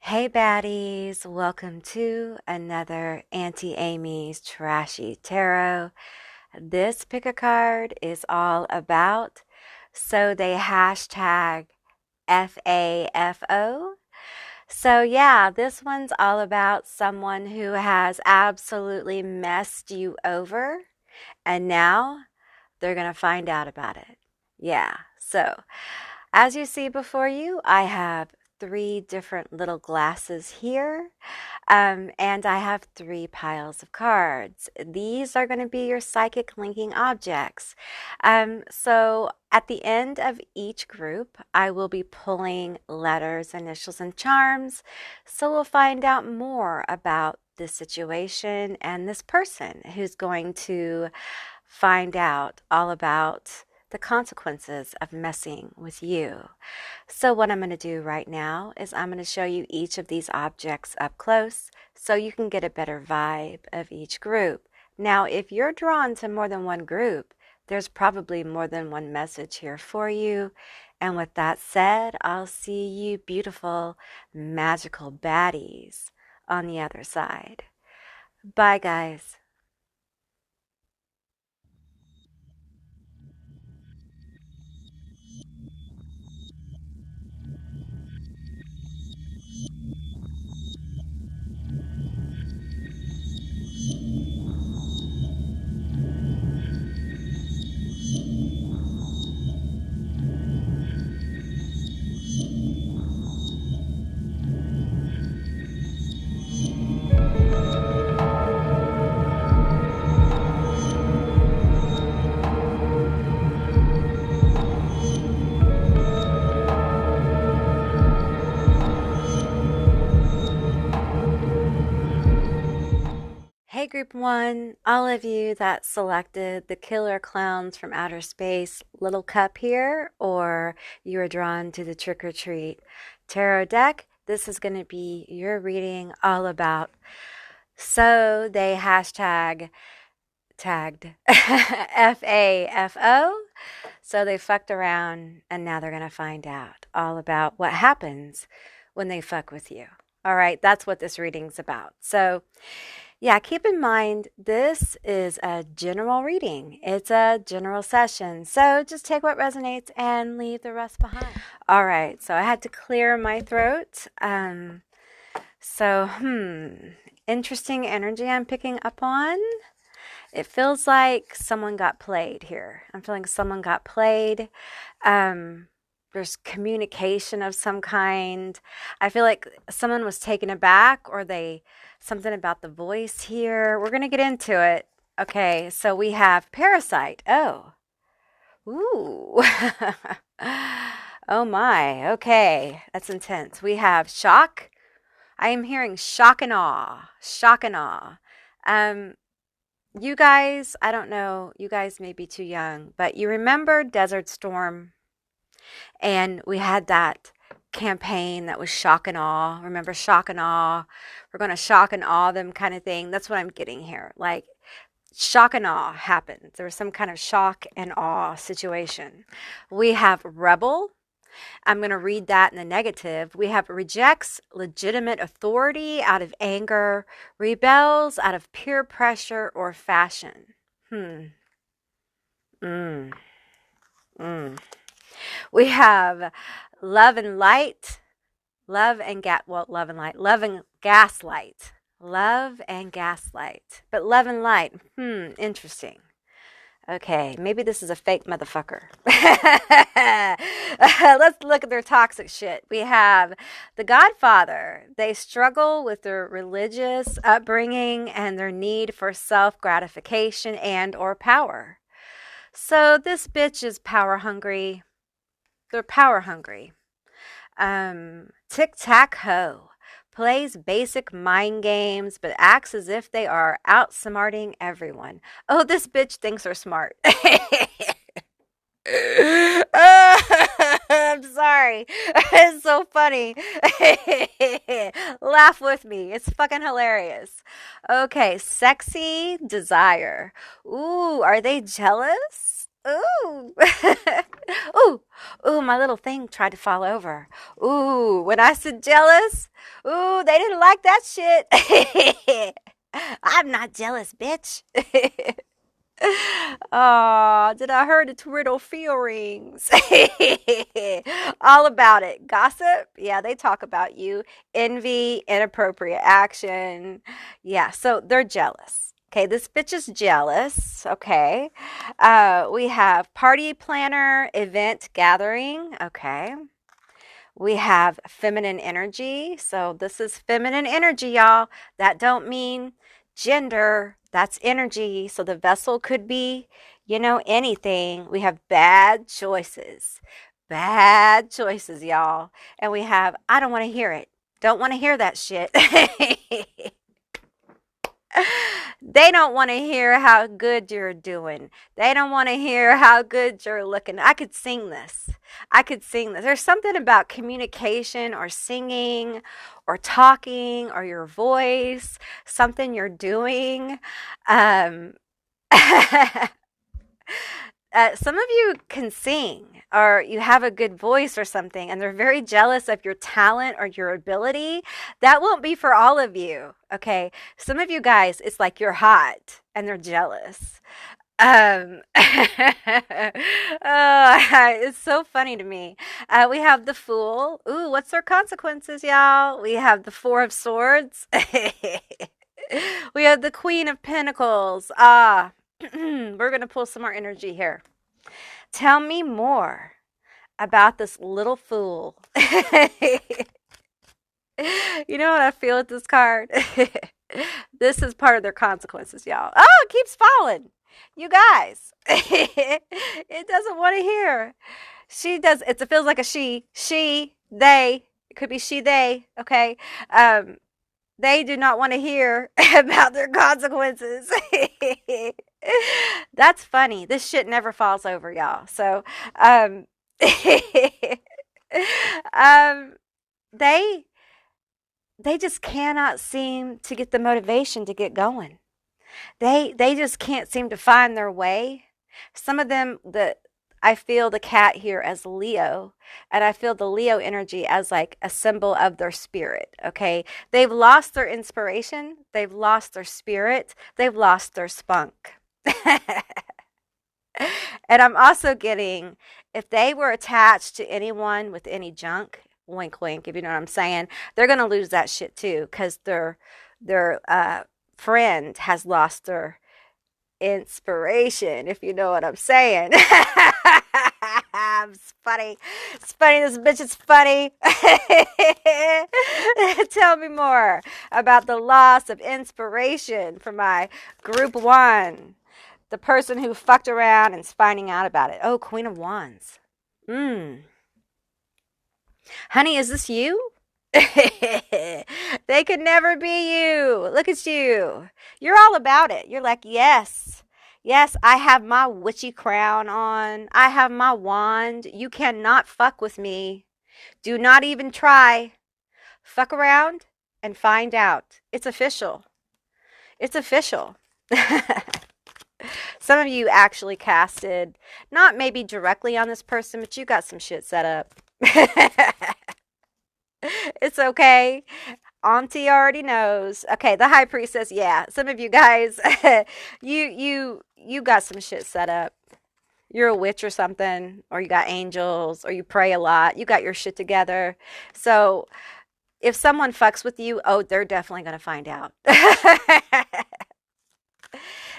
Hey baddies, welcome to another Auntie Amy's Trashy Tarot. This pick a card is all about so they hashtag FAFO. So yeah, this one's all about someone who has absolutely messed you over and now they're going to find out about it. Yeah. So as you see before you, I have three different little glasses here. And I have three piles of cards. These are going to be your psychic linking objects. So at the end of each group, I will be pulling letters, initials, and charms. So we'll find out more about this situation and this person who's going to find out all about the consequences of messing with you. So what I'm going to do right now is I'm going to show you each of these objects up close so you can get a better vibe of each group. Now, if you're drawn to more than one group, there's probably more than one message here for you. And with that said, I'll see you beautiful, magical baddies on the other side. Bye, guys. Hey, Group 1, all of you that selected the Killer Clowns from Outer Space little cup here, or you were drawn to the Trick or Treat tarot deck, this is going to be your reading all about. So they hashtag tagged FAFO. So they fucked around and now they're going to find out all about what happens when they fuck with you. All right, that's what this reading's about. So yeah, keep in mind this is a general reading. It's a general session. So just take what resonates and leave the rest behind. All right, so I had to clear my throat. So, interesting energy I'm picking up on. It feels like someone got played here. I'm feeling someone got played. There's communication of some kind. I feel like someone was taken aback or something about the voice here. We're going to get into it. Okay, so we have Parasite. Oh. Ooh. Oh my. Okay, that's intense. We have Shock. I am hearing shock and awe. Shock and awe. You guys, I don't know, you guys may be too young, but you remember Desert Storm? And we had that campaign that was shock and awe. Remember shock and awe? We're going to shock and awe them kind of thing. That's what I'm getting here. Like shock and awe happened. There was some kind of shock and awe situation. We have Rebel. I'm going to read that in the negative. We have rejects legitimate authority out of anger, rebels out of peer pressure or fashion. Mm. We have love and light, love and love and light, love and gaslight, love and gaslight, but love and light. Interesting. Okay, maybe this is a fake motherfucker. Let's look at their toxic shit. We have the Godfather. They struggle with their religious upbringing and their need for self-gratification and or power. So this bitch is power hungry. They're power hungry. Tic-tac-hoe. Plays basic mind games, but acts as if they are outsmarting everyone. Oh, this bitch thinks they're smart. I'm sorry. It's so funny. Laugh with me. It's fucking hilarious. Okay, sexy desire. Ooh, are they jealous? Ooh. Ooh. Ooh, my little thing tried to fall over. Ooh, when I said jealous, ooh, they didn't like that shit. I'm not jealous, bitch. Oh, did I hear the Twiddle feelings? All about it. Gossip? Yeah, they talk about you. Envy, inappropriate action. Yeah, so they're jealous. Okay, this bitch is jealous. Okay. We have party planner, event gathering. Okay. We have feminine energy. So this is feminine energy, y'all. That don't mean gender. That's energy. So the vessel could be, anything. We have bad choices. Bad choices, y'all. And we have, I don't want to hear it. Don't want to hear that shit. They don't want to hear how good you're doing. They don't want to hear how good you're looking. I could sing this. There's something about communication or singing or talking or your voice, something you're doing. Um, some of you can sing or you have a good voice or something, and they're very jealous of your talent or your ability. That won't be for all of you. Okay. Some of you guys, it's like you're hot and they're jealous. It's so funny to me. We have the Fool. Ooh, what's their consequences, y'all? We have the Four of Swords. We have the Queen of Pentacles. We're going to pull some more energy here. Tell me more about this little fool. You know what I feel with this card? This is part of their consequences, y'all. Oh, it keeps falling. You guys. It doesn't want to hear. She does. It feels like a she, they. It could be she, they. Okay. They do not want to hear about their consequences. That's funny. This shit never falls over, y'all. So, they just cannot seem to get the motivation to get going. They just can't seem to find their way. Some of them, I feel the cat here as Leo, and I feel the Leo energy as like a symbol of their spirit. Okay. They've lost their inspiration. They've lost their spirit. They've lost their spunk. And I'm also getting, if they were attached to anyone with any junk, wink, wink, if you know what I'm saying, they're going to lose that shit too, because their friend has lost their inspiration, if you know what I'm saying. It's funny. It's funny. This bitch is funny. Tell me more about the loss of inspiration for my group one. The person who fucked around and is finding out about it. Oh, Queen of Wands. Honey, is this you? They could never be you. Look at you. You're all about it. You're like, yes. Yes, I have my witchy crown on. I have my wand. You cannot fuck with me. Do not even try. Fuck around and find out. It's official. It's official. Some of you actually casted, not maybe directly on this person, but you got some shit set up. It's okay. Auntie already knows. Okay, the high priestess, yeah. Some of you guys, you got some shit set up. You're a witch or something, or you got angels, or you pray a lot. You got your shit together. So if someone fucks with you, oh, they're definitely going to find out.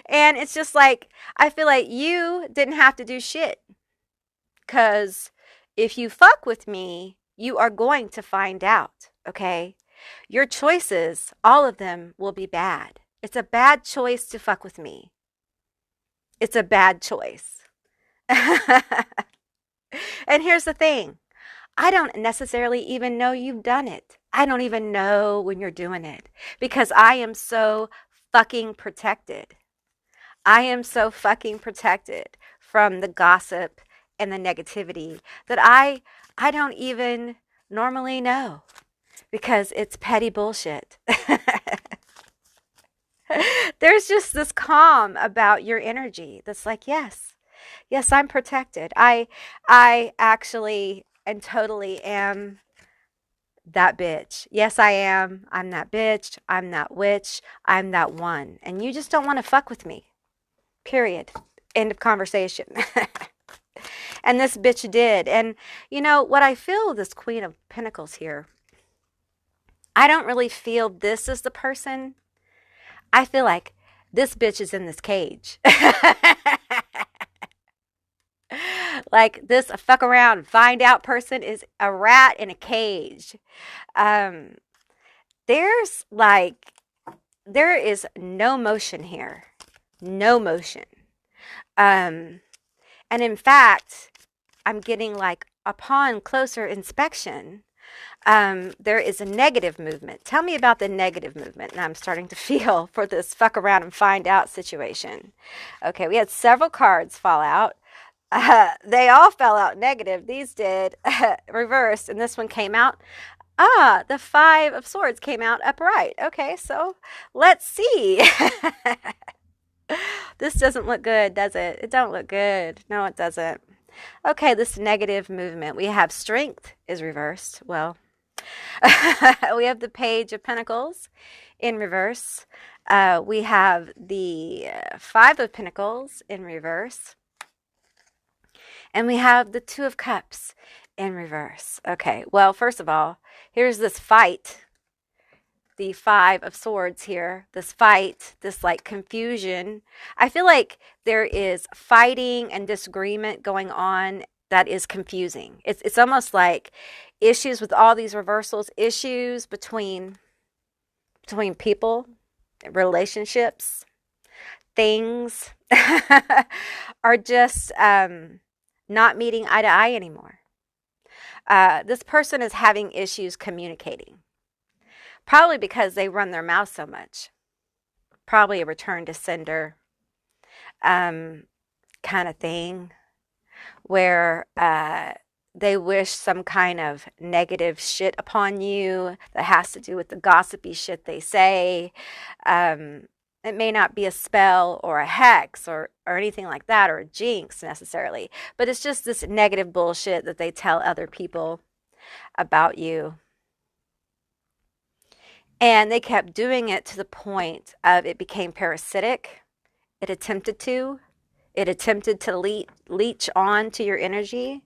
And it's just like, I feel like you didn't have to do shit. Because if you fuck with me, you are going to find out, okay? Your choices, all of them, will be bad. It's a bad choice to fuck with me. It's a bad choice. And here's the thing. I don't necessarily even know you've done it. I don't even know when you're doing it. Because I am so fucking protected. I am so fucking protected from the gossip and the negativity that I don't even normally know, because it's petty bullshit. There's just this calm about your energy that's like, yes, Yes, I'm protected. I actually and totally am that bitch. Yes, I am. I'm that bitch. I'm that witch. I'm that one. And you just don't want to fuck with me. Period. End of conversation. And this bitch did. And you know what I feel, this Queen of Pentacles here, I don't really feel this is the person. I feel like this bitch is in this cage. Like this fuck around, find out person is a rat in a cage. Um, there's like, there is no motion here. No motion. Um, and in fact, I'm getting like upon closer inspection, there is a negative movement. Tell me about the negative movement. And I'm starting to feel for this fuck around and find out situation. Okay, we had several cards fall out. They all fell out negative. These did reversed, and this one came out. Ah, the Five of Swords came out upright. Okay, so let's see. This doesn't look good, does it? It don't look good. No, it doesn't. Okay, this negative movement. We have Strength is reversed. Well, we have the Page of Pentacles in reverse. We have the Five of Pentacles in reverse. And we have the Two of Cups in reverse. Okay, well, first of all, here's this fight. The Five of Swords here, this fight, this like confusion. I feel like there is fighting and disagreement going on that is confusing. It's almost like issues with all these reversals, issues between people, relationships, things are just not meeting eye to eye anymore. This person is having issues communicating. Probably because they run their mouth so much. Probably a return to sender kind of thing where they wish some kind of negative shit upon you that has to do with the gossipy shit they say. It may not be a spell or a hex or anything like that, or a jinx necessarily, but it's just this negative bullshit that they tell other people about you. And they kept doing it to the point of it became parasitic. It attempted to leech on to your energy.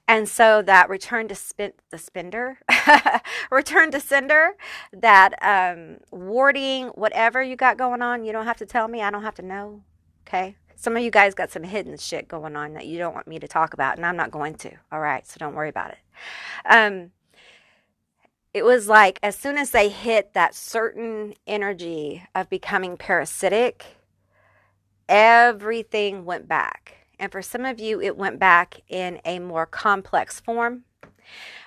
And so that return to return to sender, that warding, whatever you got going on, you don't have to tell me. I don't have to know. Okay? Some of you guys got some hidden shit going on that you don't want me to talk about, and I'm not going to. All right? So don't worry about it. It was like as soon as they hit that certain energy of becoming parasitic, everything went back. And for some of you, it went back in a more complex form,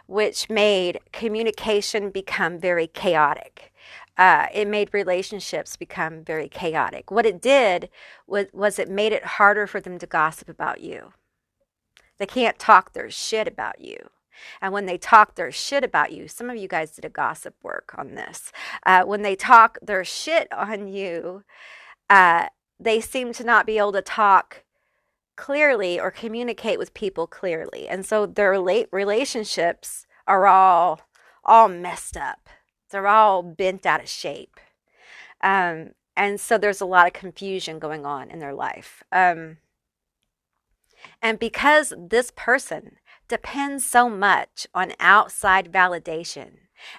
which made communication become very chaotic. It made relationships become very chaotic. What it did was it made it harder for them to gossip about you. They can't talk their shit about you. And when they talk their shit about you, some of you guys did a gossip work on this. When they talk their shit on you, they seem to not be able to talk clearly or communicate with people clearly. And so their relationships are all messed up. They're all bent out of shape. And so there's a lot of confusion going on in their life. And because this person depends so much on outside validation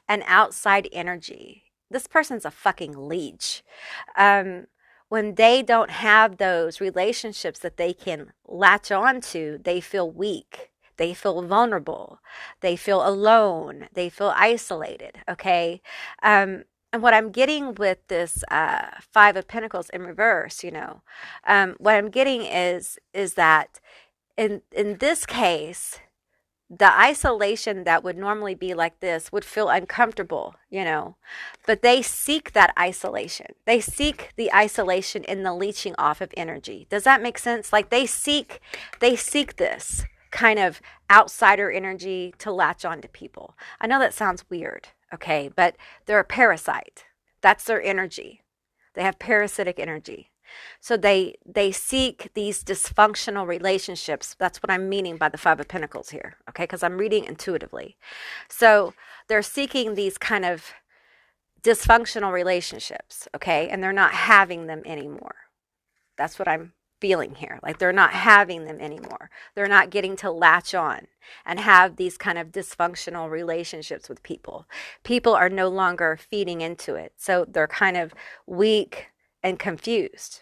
and outside energy, this person's a fucking leech. When they don't have those relationships that they can latch on to, they feel weak. They feel vulnerable. They feel alone. They feel isolated, okay? And what I'm getting with this Five of Pentacles in reverse, what I'm getting is that in this case, the isolation that would normally be like this would feel uncomfortable, but they seek that isolation. They seek the isolation in the leeching off of energy. Does that make sense? Like they seek this kind of outsider energy to latch on to people. I know that sounds weird, okay, but they're a parasite. That's their energy. They have parasitic energy. So they seek these dysfunctional relationships. That's what I'm meaning by the Five of Pentacles here, okay? Because I'm reading intuitively. So they're seeking these kind of dysfunctional relationships, okay? And they're not having them anymore. That's what I'm feeling here. Like they're not having them anymore. They're not getting to latch on and have these kind of dysfunctional relationships with people. People are no longer feeding into it. So they're kind of weak and confused.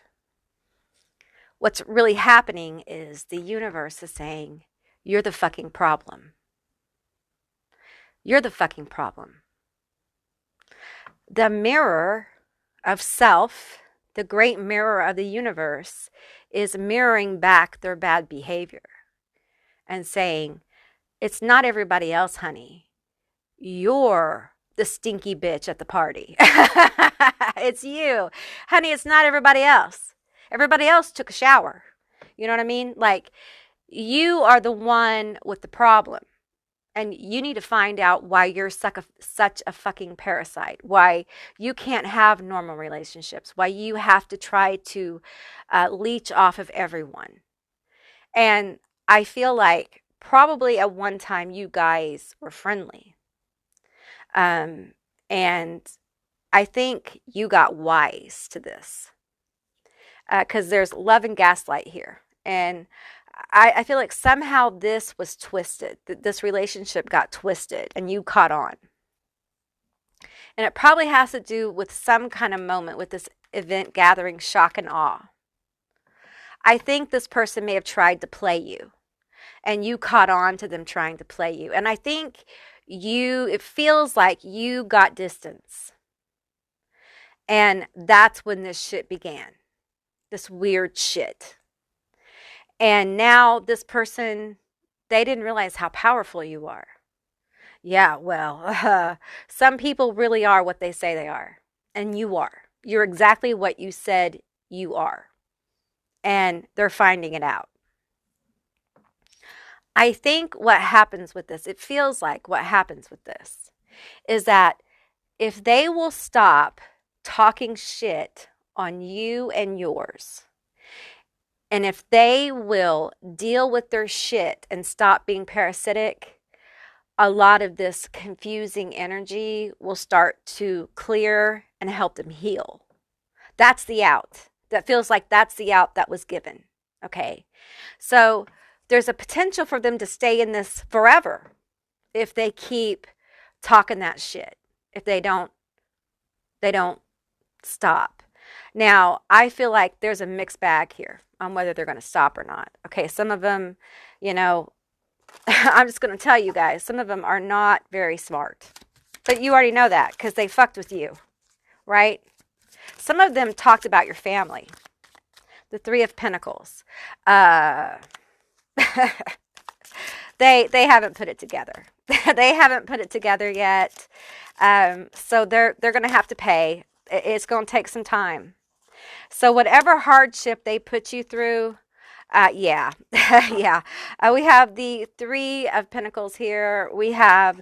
What's really happening is the universe is saying, you're the fucking problem. You're the fucking problem. The mirror of self, the great mirror of the universe, is mirroring back their bad behavior and saying, it's not everybody else, honey. You're the stinky bitch at the party. It's you. Honey, it's not everybody else. Everybody else took a shower. You know what I mean? Like, you are the one with the problem. And you need to find out why you're such a fucking parasite, why you can't have normal relationships, why you have to try to leech off of everyone. And I feel like probably at one time you guys were friendly. And I think you got wise to this because there's love and gaslight here. And I feel like somehow this was twisted, that this relationship got twisted and you caught on. And it probably has to do with some kind of moment with this event gathering shock and awe. I think this person may have tried to play you and you caught on to them trying to play you. And I think it feels like you got distance. And that's when this shit began. This weird shit. And now this person, they didn't realize how powerful you are. Yeah, well, some people really are what they say they are. And you are. You're exactly what you said you are. And they're finding it out. I think what happens with this, it feels like what happens with this, is that if they will stop talking shit on you and yours, and if they will deal with their shit and stop being parasitic, a lot of this confusing energy will start to clear and help them heal. That's the out. That feels like that's the out that was given. Okay. So there's a potential for them to stay in this forever if they keep talking that shit. If they don't stop. Now, I feel like there's a mixed bag here on whether they're going to stop or not. Okay, some of them, I'm just going to tell you guys, some of them are not very smart. But you already know that because they fucked with you, right? Some of them talked about your family. The Three of Pentacles. They haven't put it together. They haven't put it together yet. So they're going to have to pay. It's going to take some time. So whatever hardship they put you through, yeah. We have the Three of Pentacles here. We have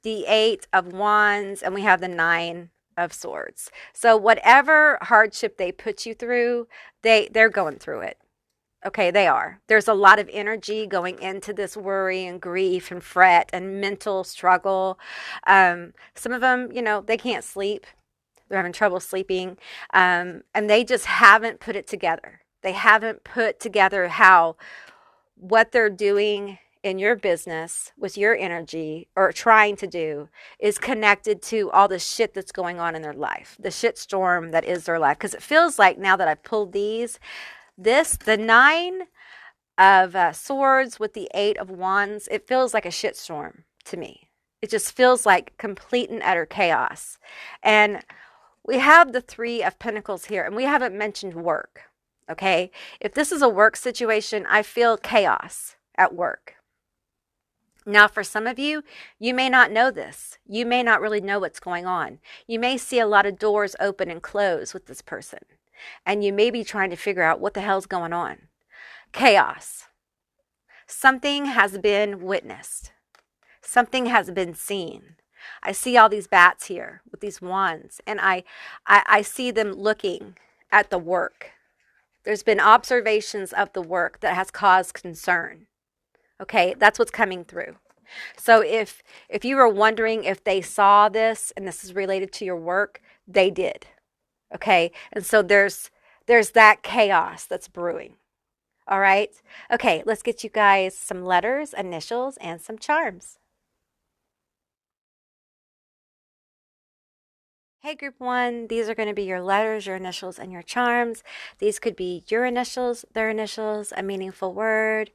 the Eight of Wands, and we have the Nine of Swords. So whatever hardship they put you through, they're going through it. Okay, they are. There's a lot of energy going into this worry and grief and fret and mental struggle. Some of them, they can't sleep. They're having trouble sleeping. And they just haven't put it together. They haven't put together how what they're doing in your business with your energy or trying to do is connected to all the shit that's going on in their life, the shit storm that is their life. Because it feels like now that I've pulled these, the Nine of Swords with the Eight of Wands, it feels like a shit storm to me. It just feels like complete and utter chaos. And we have the Three of Pentacles here, and we haven't mentioned work, okay? If this is a work situation, I feel chaos at work. Now, for some of you, you may not know this. You may not really know what's going on. You may see a lot of doors open and close with this person, and you may be trying to figure out what the hell's going on. Chaos. Something has been witnessed. Something has been seen. I see all these bats here with these wands, and I see them looking at the work, There's been observations of the work that has caused concern. Okay, that's what's coming through. So if you were wondering if they saw this and this is related to your work, they did. Okay, and so there's that chaos that's brewing. All right. Okay, let's get you guys some letters, initials, and some charms. Hey, group one, these are going to be your letters, your initials, and your charms. These could be your initials, their initials, a meaningful word,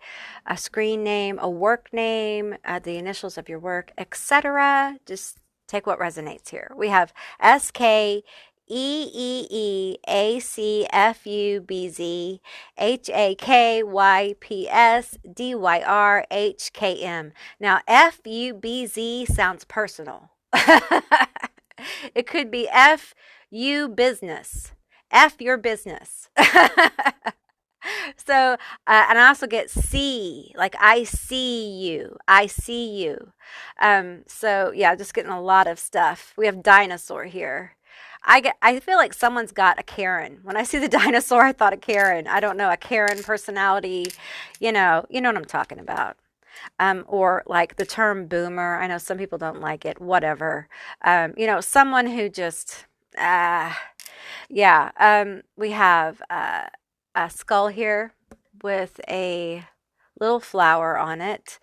a screen name, a work name, the initials of your work, etc. Just take what resonates here. We have SKEEACFUBZ Now, FUBZ sounds personal. It could be F you business. F your business. So, and I also get see, like I see you. I see you. So yeah, just getting a lot of stuff. We have dinosaur here. I feel like someone's got a Karen. When I see the dinosaur, I thought of Karen. I don't know, a Karen personality. You know what I'm talking about. Or like the term boomer. I know some people don't like it, whatever. Someone who just, yeah. We have a skull here with a little flower on it.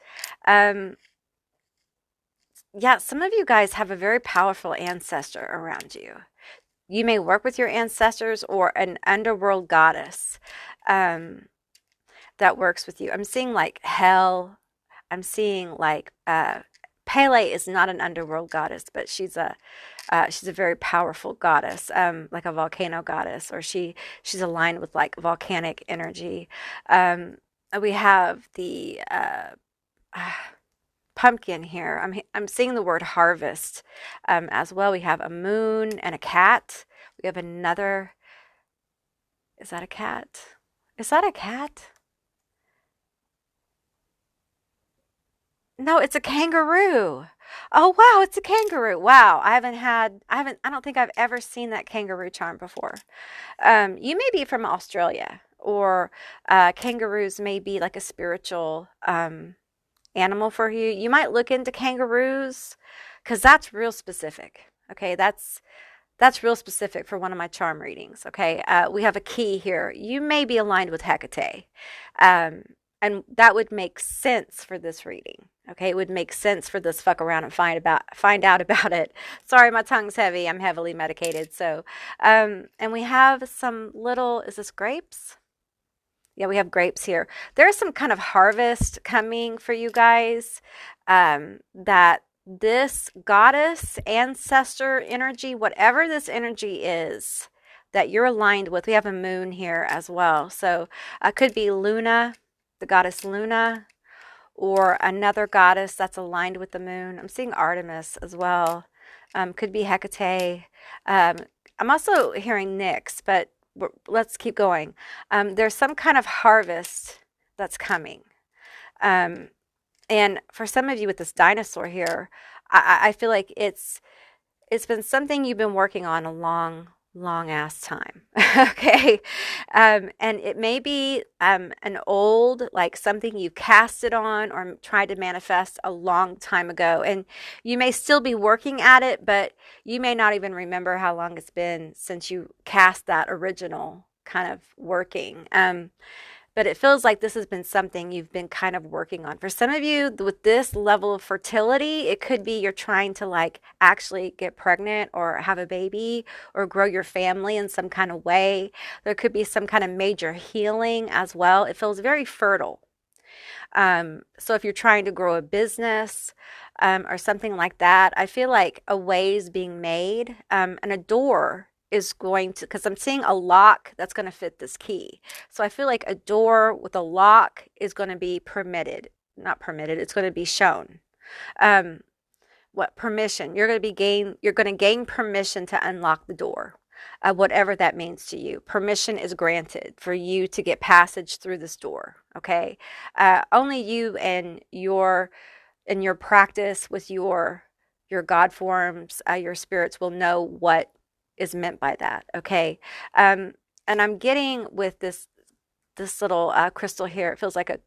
Yeah, some of you guys have a very powerful ancestor around you. You may work with your ancestors or an underworld goddess that works with you. I'm seeing like hell. I'm seeing like Pail is not an underworld goddess, but she's a very powerful goddess, like a volcano goddess, or she's aligned with like volcanic energy. We have the pumpkin here. I'm seeing the word harvest as well. We have a moon and a cat. We have another. Is that a cat? Is that a cat? No, it's a kangaroo. Oh wow, it's a kangaroo. Wow, I don't think I've ever seen that kangaroo charm before. You may be from Australia, or kangaroos may be like a spiritual animal for you. You might look into kangaroos because that's real specific. Okay, that's real specific for one of my charm readings. Okay, we have a key here. You may be aligned with Hecate. And that would make sense for this reading. Okay, it would make sense for this fuck around and find out about it. Sorry, my tongue's heavy. I'm heavily medicated. So, and we have some little. Is this grapes? Yeah, we have grapes here. There's some kind of harvest coming for you guys. That this goddess ancestor energy, whatever this energy is that you're aligned with. We have a moon here as well. So, could be Luna, the goddess Luna, or another goddess that's aligned with the moon. I'm seeing Artemis as well. Could be Hecate. I'm also hearing Nyx, but let's keep going. There's some kind of harvest that's coming. And for some of you with this dinosaur here, I feel like it's been something you've been working on a long ass time. Okay. And it may be an old, like something you casted on or tried to manifest a long time ago. And you may still be working at it, but you may not even remember how long it's been since you cast that original kind of working. But it feels like this has been something you've been kind of working on. For some of you, with this level of fertility, it could be you're trying to like actually get pregnant or have a baby or grow your family in some kind of way. There could be some kind of major healing as well. It feels very fertile. So if you're trying to grow a business or something like that, I feel like a way is being made, and a door is going to, because I'm seeing a lock that's going to fit this key. So I feel like a door with a lock is going to be permitted, not permitted, it's going to be shown. What permission? You're going to gain permission to unlock the door. Whatever that means to you. Permission is granted for you to get passage through this door. Okay. Only you and your practice with your God forms, your spirits will know what is meant by that. Okay. And I'm getting with this this little crystal here. It feels like a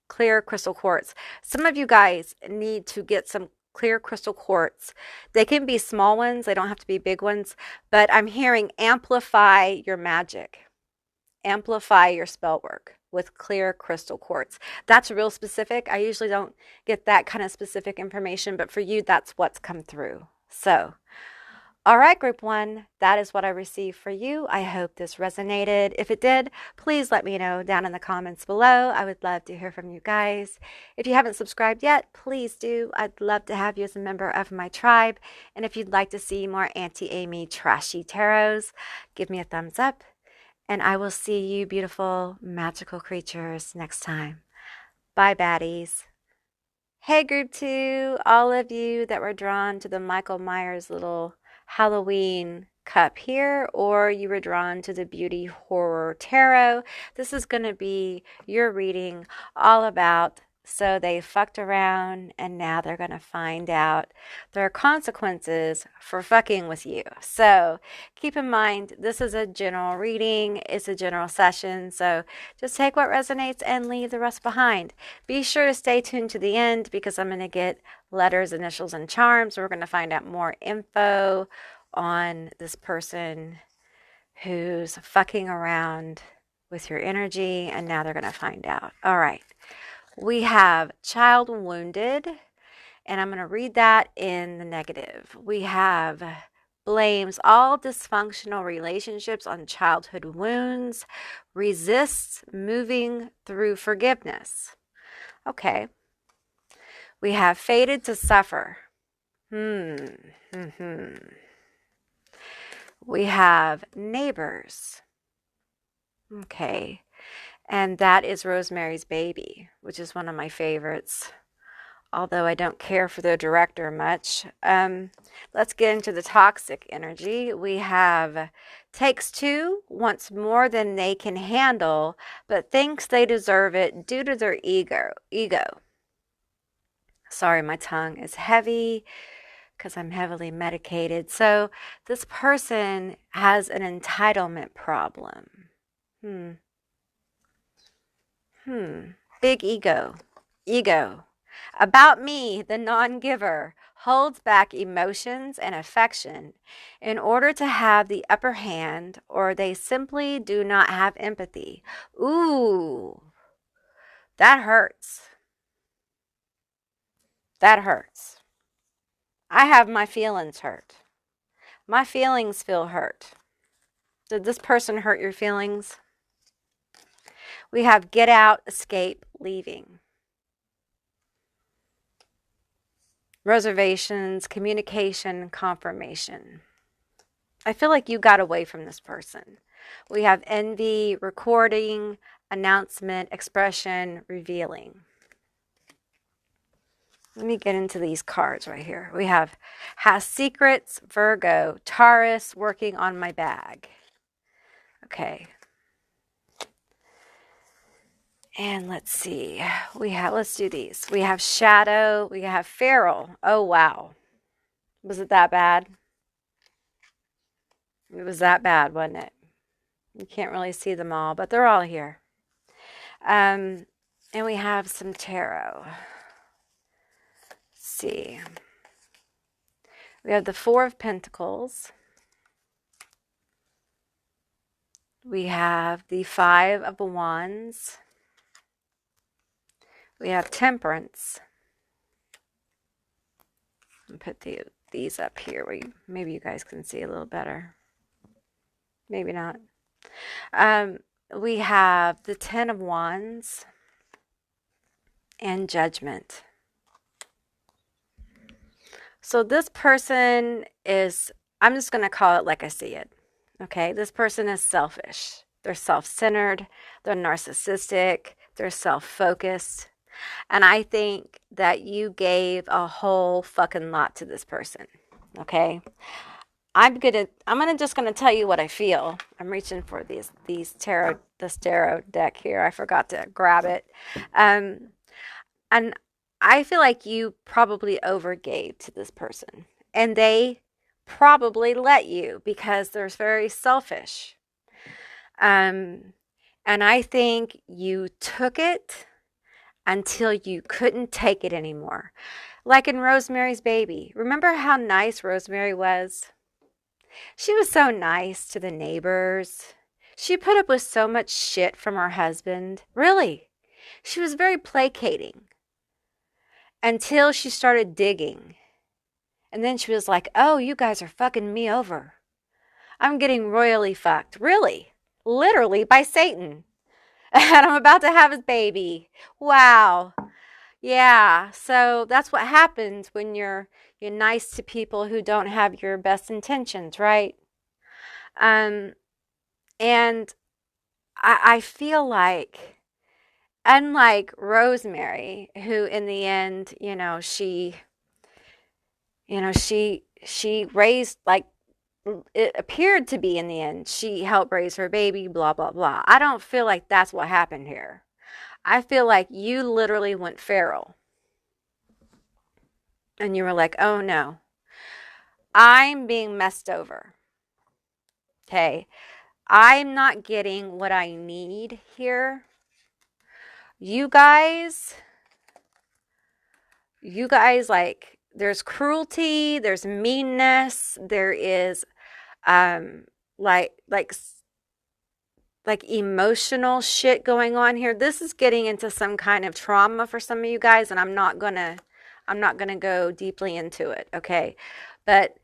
clear crystal quartz. Some of you guys need to get some clear crystal quartz. They can be small ones. They don't have to be big ones. But I'm hearing amplify your magic. Amplify your spell work with clear crystal quartz. That's real specific. I usually don't get that kind of specific information, but for you, that's what's come through. So, all right, group one, that is what I received for you. I hope this resonated. If it did, please let me know down in the comments below. I would love to hear from you guys. If you haven't subscribed yet, please do. I'd love to have you as a member of my tribe. And if you'd like to see more Auntie Amy trashy tarots, give me a thumbs up. And I will see you beautiful, magical creatures next time. Bye, baddies. Hey, group two, all of you that were drawn to the Michael Myers little Halloween cup here, or you were drawn to the Beauty Horror Tarot, this is going to be your reading all about so they fucked around and now they're going to find out there are consequences for fucking with you. So keep in mind, this is a general reading. It's a general session. So just take what resonates and leave the rest behind. Be sure to stay tuned to the end because I'm going to get letters, initials, and charms. We're going to find out more info on this person who's fucking around with your energy, and now they're going to find out. All right. We have child wounded, and I'm going to read that in the negative. We have blames all dysfunctional relationships on childhood wounds, resists moving through forgiveness. Okay. We have fated to suffer. We have neighbors. Okay. And that is Rosemary's Baby, which is one of my favorites, although I don't care for the director much. Let's get into the toxic energy. We have takes two, wants more than they can handle, but thinks they deserve it due to their ego. Sorry, my tongue is heavy because I'm heavily medicated. So this person has an entitlement problem. Big ego. About me, the non-giver, holds back emotions and affection in order to have the upper hand, or they simply do not have empathy. Ooh, that hurts. That hurts. I have my feelings hurt. My feelings feel hurt. Did this person hurt your feelings? We have get out, escape, leaving. Reservations, communication, confirmation. I feel like you got away from this person. We have envy, recording, announcement, expression, revealing. Let me get into these cards right here. We have has secrets, Virgo, Taurus, working on my bag. Okay. And let's see, let's do these. We have shadow, we have feral. Oh, wow. Was it that bad? It was that bad, wasn't it? You can't really see them all, but they're all here. And we have some tarot. Let's see. We have the Four of Pentacles. We have the Five of Wands. We have Temperance. I'll put these up here where maybe you guys can see a little better. Maybe not. We have the Ten of Wands and Judgment. So this person is, I'm just going to call it like I see it. Okay, this person is selfish. They're self-centered. They're narcissistic. They're self-focused. And I think that you gave a whole fucking lot to this person. Okay? I'm just gonna tell you what I feel. I'm reaching for this tarot deck here. I forgot to grab it. And I feel like you probably overgave to this person. And they probably let you because they're very selfish. And And I think you took it until you couldn't take it anymore. Like in Rosemary's Baby. Remember how nice Rosemary was? She was so nice to the neighbors. She put up with so much shit from her husband. Really. She was very placating until she started digging. And then she was like, oh, you guys are fucking me over. I'm getting royally fucked. Really? Literally by Satan. And I'm about to have his baby. Wow. Yeah. So that's what happens when you're nice to people who don't have your best intentions, right? And I feel like, unlike Rosemary, who in the end, she raised, like, it appeared to be in the end, she helped raise her baby, blah, blah, blah. I don't feel like that's what happened here. I feel like you literally went feral. And you were like, oh no, I'm being messed over. Okay. I'm not getting what I need here. You guys, like, there's cruelty, there's meanness, there is like emotional shit going on here. This is getting into some kind of trauma for some of you guys, and I'm not gonna go deeply into it, okay? But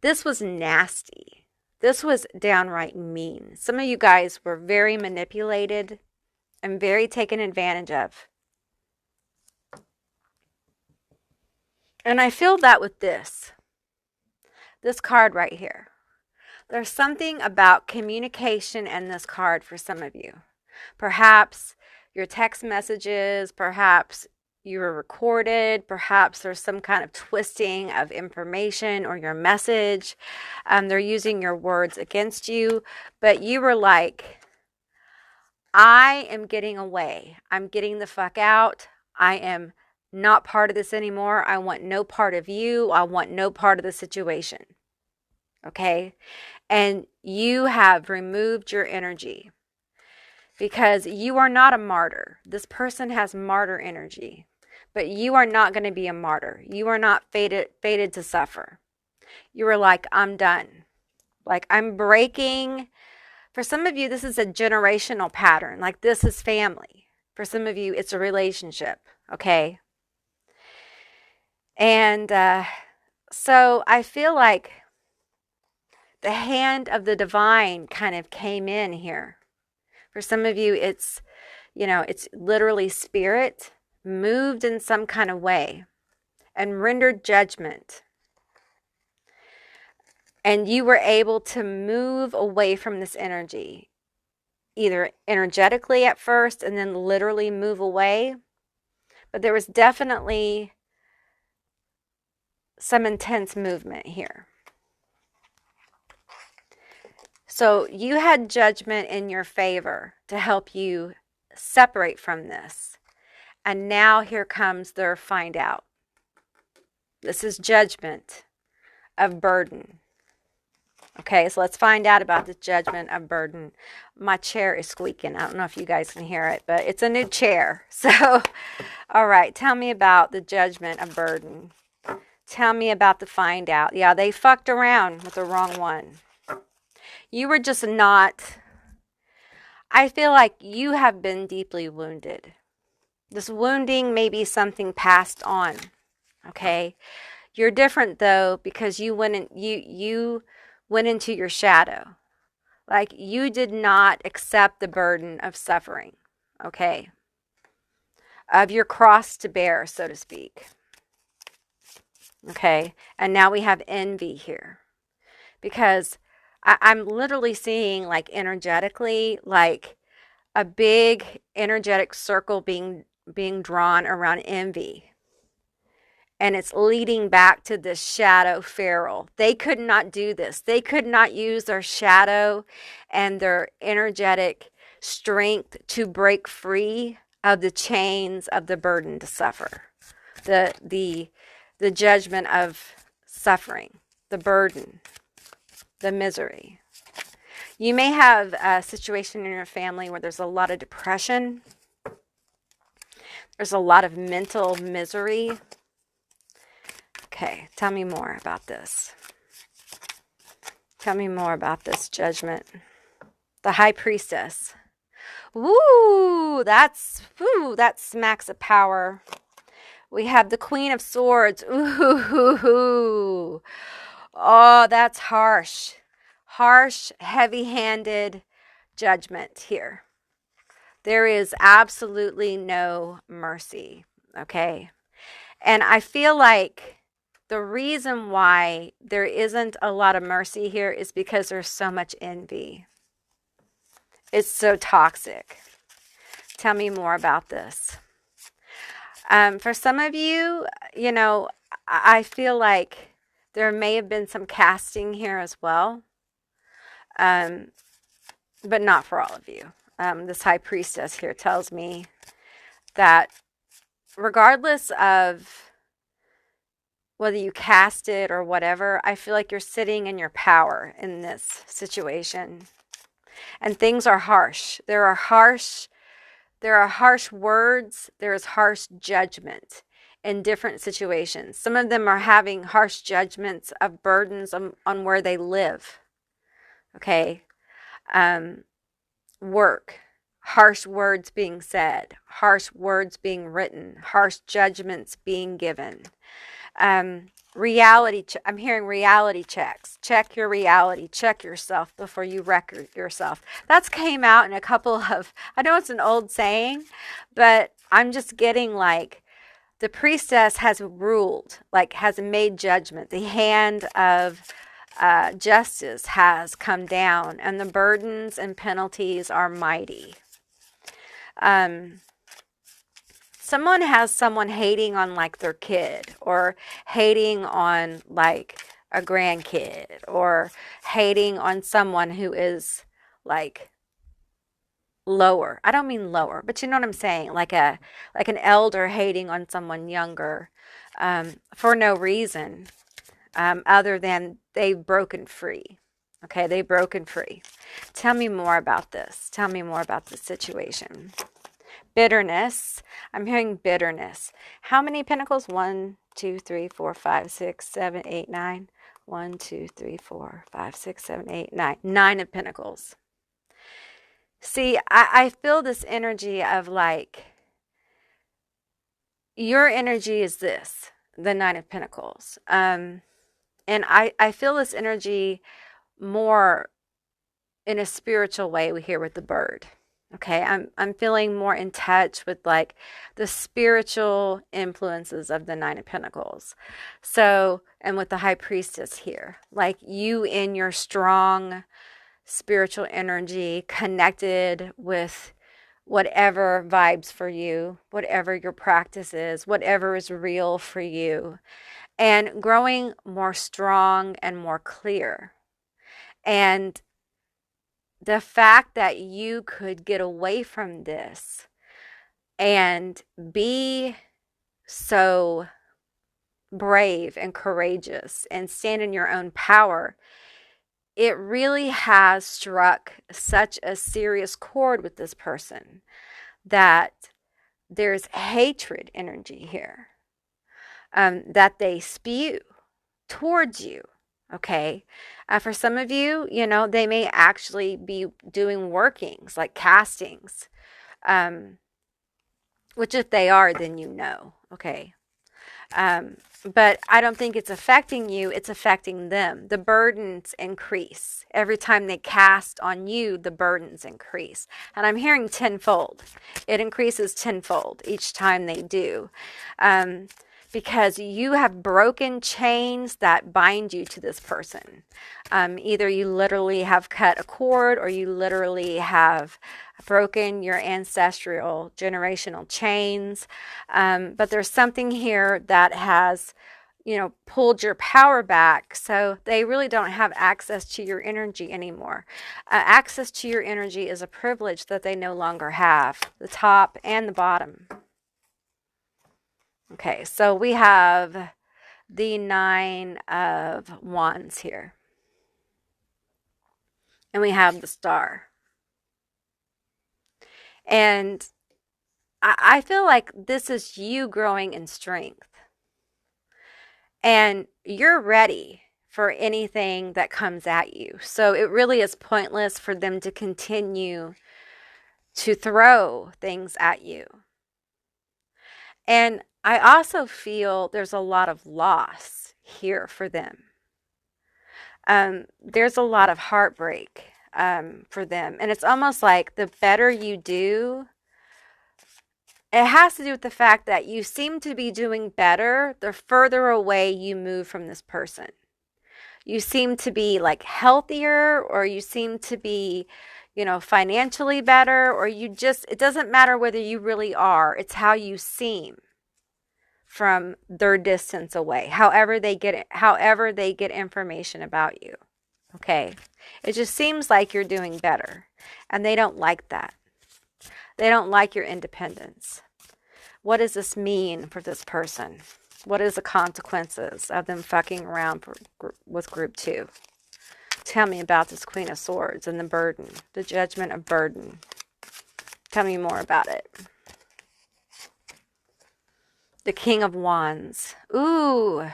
this was nasty. This was downright mean. Some of you guys were very manipulated and very taken advantage of. And I feel that with this card right here. There's something about communication in this card for some of you. Perhaps your text messages, perhaps you were recorded, perhaps there's some kind of twisting of information or your message. They're using your words against you, but you were like, I am getting away. I'm getting the fuck out. I am not part of this anymore. I want no part of you. I want no part of the situation. Okay? And you have removed your energy because you are not a martyr. This person has martyr energy, but you are not going to be a martyr. You are not fated to suffer. You are like, I'm done. Like, I'm breaking. For some of you, this is a generational pattern. Like, this is family. For some of you, it's a relationship. Okay? And so I feel like the hand of the divine kind of came in here. For some of you, it's literally spirit moved in some kind of way and rendered judgment. And you were able to move away from this energy, either energetically at first and then literally move away. But there was definitely some intense movement here. So you had judgment in your favor to help you separate from this. And now here comes their find out. This is judgment of burden. Okay, so let's find out about the judgment of burden. My chair is squeaking. I don't know if you guys can hear it, but it's a new chair. So, all right, tell me about the judgment of burden. Tell me about the find out. Yeah, they fucked around with the wrong one. You were just not, I feel like you have been deeply wounded. This wounding may be something passed on, okay? You're different, though, because you went into your shadow. Like, you did not accept the burden of suffering, okay? Of your cross to bear, so to speak. Okay? And now we have envy here. Because I'm literally seeing, like, energetically, like a big energetic circle being drawn around envy. And it's leading back to this shadow feral. They could not do this. They could not use their shadow and their energetic strength to break free of the chains of the burden to suffer. The judgment of suffering, the burden, the misery. You may have a situation in your family where there's a lot of depression. There's a lot of mental misery. Okay, tell me more about this. Tell me more about this judgment. The High Priestess. Woo, that smacks of power. We have the Queen of Swords. Ooh, oh, that's harsh. Harsh, heavy-handed judgment here. There is absolutely no mercy, okay? And I feel like the reason why there isn't a lot of mercy here is because there's so much envy. It's so toxic. Tell me more about this. For some of you, you know, I feel like there may have been some casting here as well, but not for all of you. This High Priestess here tells me that regardless of whether you cast it or whatever, I feel like you're sitting in your power in this situation. And things are harsh. There are harsh words, there is harsh judgment in different situations. Some of them are having harsh judgments of burdens on where they live. Okay. Work, harsh words being said, harsh words being written, harsh judgments being given. I'm hearing reality checks. Check your reality. Check yourself before you wreck yourself. That's came out in a couple of, I know it's an old saying, but I'm just getting like the priestess has ruled, like has made judgment. The hand of justice has come down, and the burdens and penalties are mighty. Someone has someone hating on like their kid, or hating on like a grandkid, or hating on someone who is like lower. I don't mean lower, but you know what I'm saying? Like an elder hating on someone younger, for no reason, other than they've broken free. Okay, they've broken free. Tell me more about this. Tell me more about this situation. Bitterness. I'm hearing bitterness. How many pentacles? 1, 2, 3, 4, 5, 6, 7, 8, 9. 1, 2, 3, 4, 5, 6, 7, 8, 9. 9 of pentacles. See, I feel this energy of like, your energy is this, the 9 of pentacles. And I feel this energy more in a spiritual way here with the bird. Okay, I'm feeling more in touch with like the spiritual influences of the 9 of Pentacles. So, and with the High Priestess here, like you in your strong spiritual energy, connected with whatever vibes for you, whatever your practice is, whatever is real for you, and growing more strong and more clear. And the fact that you could get away from this and be so brave and courageous and stand in your own power, it really has struck such a serious chord with this person that there's hatred energy here, that they spew towards you. Okay. For some of you, you know, they may actually be doing workings like castings, which if they are, then you know. Okay. But I don't think it's affecting you. It's affecting them. The burdens increase. Every time they cast on you, the burdens increase. And I'm hearing tenfold. It increases tenfold each time they do. Because you have broken chains that bind you to this person. Either you literally have cut a cord, or you literally have broken your ancestral generational chains. But there's something here that has, you know, pulled your power back. So they really don't have access to your energy anymore. Access to your energy is a privilege that they no longer have, the top and the bottom. Okay, so we have the 9 of Wands here. and we have the Star. And I feel like this is you growing in strength. And you're ready for anything that comes at you. So it really is pointless for them to continue to throw things at you. And I also feel there's a lot of loss here for them. There's a lot of heartbreak for them. And it's almost like the better you do, it has to do with the fact that you seem to be doing better the further away you move from this person. You seem to be like healthier, or you seem to be, financially better, or it doesn't matter whether you really are. It's how you seem from their distance away, however they get information about you. Okay. It just seems like you're doing better, and they don't like that. They don't like your independence. What does this mean for this person? What is the consequences of them fucking around with group 2? Tell me about this Queen of Swords and the burden, the judgment of burden. Tell me more about it. The King of Wands. Ooh.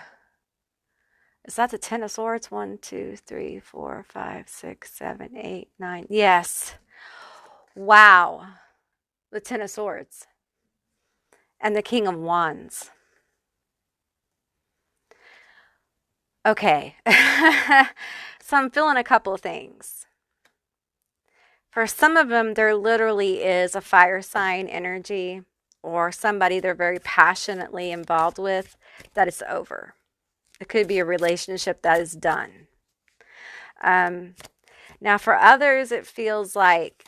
Is that the Ten of Swords? 1, 2, 3, 4, 5, 6, 7, 8, 9. Yes. Wow. The Ten of Swords. And the King of Wands. Okay. So I'm feeling a couple of things. For some of them, there literally is a fire sign energy, or somebody they're very passionately involved with, that it's over. It could be a relationship that is done. Now, for others, it feels like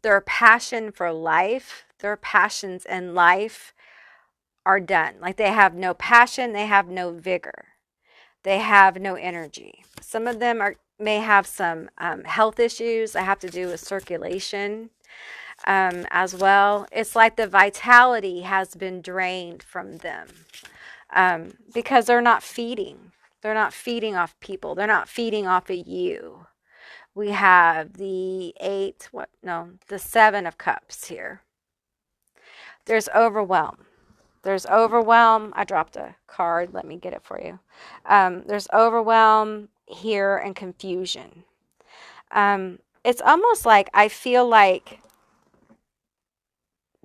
their passion for life, their passions in life are done. Like they have no passion, they have no vigor, they have no energy. Some of them may have some health issues that have to do with circulation as well. It's like the vitality has been drained from them because they're not feeding. They're not feeding off people. They're not feeding off of you. We have the the 7 of Cups here. There's overwhelm. There's overwhelm. I dropped a card. Let me get it for you. There's overwhelm here and confusion. It's almost like I feel like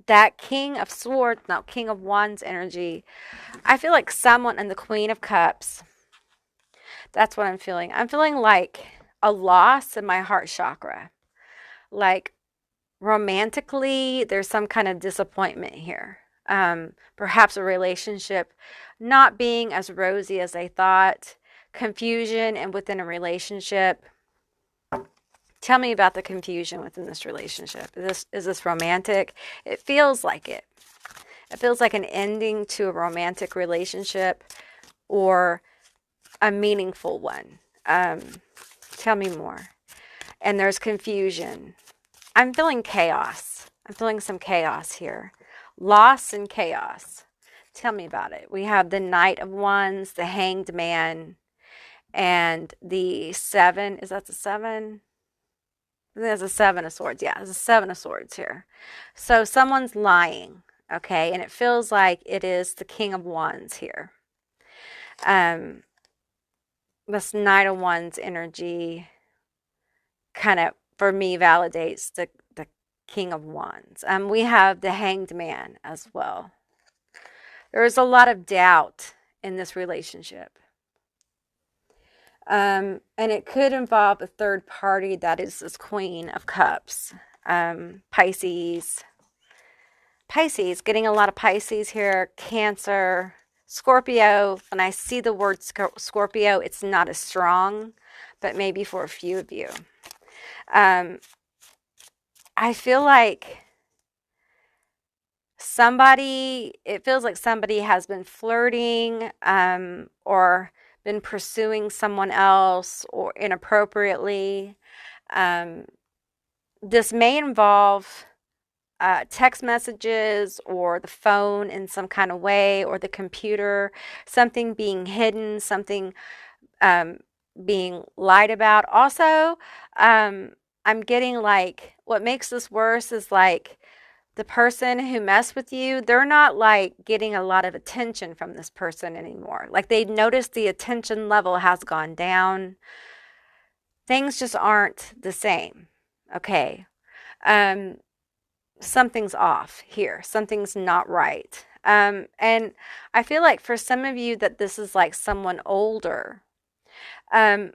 that King of Wands energy. I feel like someone in the Queen of Cups. That's what I'm feeling. I'm feeling like a loss in my heart chakra. Like romantically, there's some kind of disappointment here. Perhaps a relationship not being as rosy as they thought. Confusion and within a relationship. Tell me about the confusion within this relationship. Is this romantic? It feels like it. It feels like an ending to a romantic relationship or a meaningful one. Tell me more. And there's confusion. I'm feeling chaos. I'm feeling some chaos here. Loss and chaos. Tell me about it. We have the Knight of Wands, the Hanged Man, and the 7. Is that the 7? There's a 7 of Swords. Yeah, there's a 7 of Swords here. So someone's lying, okay? And it feels like it is the King of Wands here. This Knight of Wands energy kind of, for me, validates the King of Wands. We have the Hanged Man as well. There is a lot of doubt in this relationship. And it could involve a third party that is this Queen of Cups. Pisces, getting a lot of Pisces here. Cancer, Scorpio. When I see the word Scorpio, it's not as strong, but maybe for a few of you. I feel like it feels like somebody has been flirting or been pursuing someone else or inappropriately. This may involve text messages or the phone in some kind of way, or the computer, something being hidden, something being lied about. Also, I'm getting like, what makes this worse is like the person who messed with you, they're not like getting a lot of attention from this person anymore. Like they noticed the attention level has gone down. Things just aren't the same. Okay. Um, Something's off here. Something's not right. And I feel like for some of you that this is like someone older. I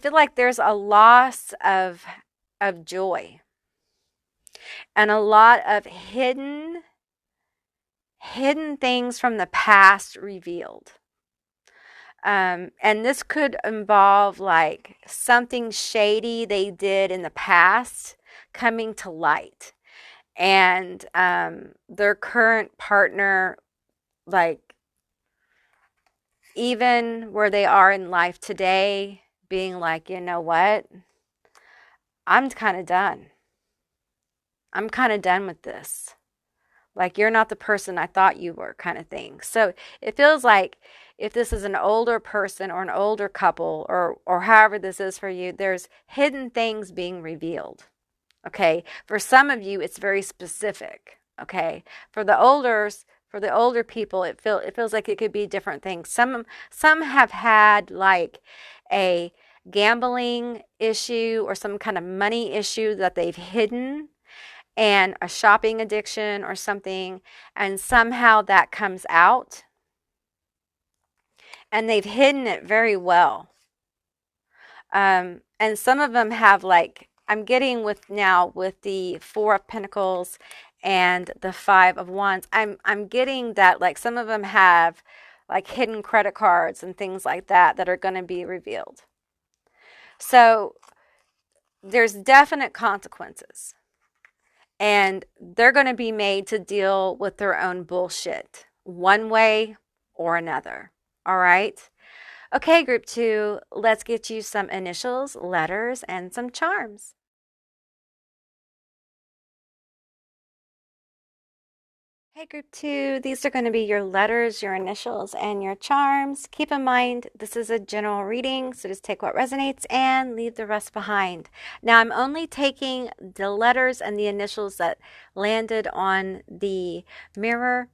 feel like there's a loss of joy and a lot of hidden things from the past revealed. And this could involve like something shady they did in the past coming to light. And their current partner, like even where they are in life today, being like, you know what? I'm kind of done. I'm kind of done with this. Like, you're not the person I thought you were, kind of thing. So it feels like if this is an older person or an older couple or however this is for you, there's hidden things being revealed. Okay. For some of you, it's very specific. Okay. For the older people, it feels like it could be different things. Some have had like a gambling issue or some kind of money issue that they've hidden, and a shopping addiction or something, and somehow that comes out and they've hidden it very well. And some of them have like, I'm getting with the Four of Pentacles and the Five of Wands, I'm getting that like some of them have like hidden credit cards and things like that are going to be revealed. So there's definite consequences. And they're going to be made to deal with their own bullshit one way or another. All right. Okay, group 2, let's get you some initials, letters, and some charms. Hey, group 2, these are going to be your letters, your initials, and your charms. Keep in mind, this is a general reading, so just take what resonates and leave the rest behind. Now, I'm only taking the letters and the initials that landed on the mirror,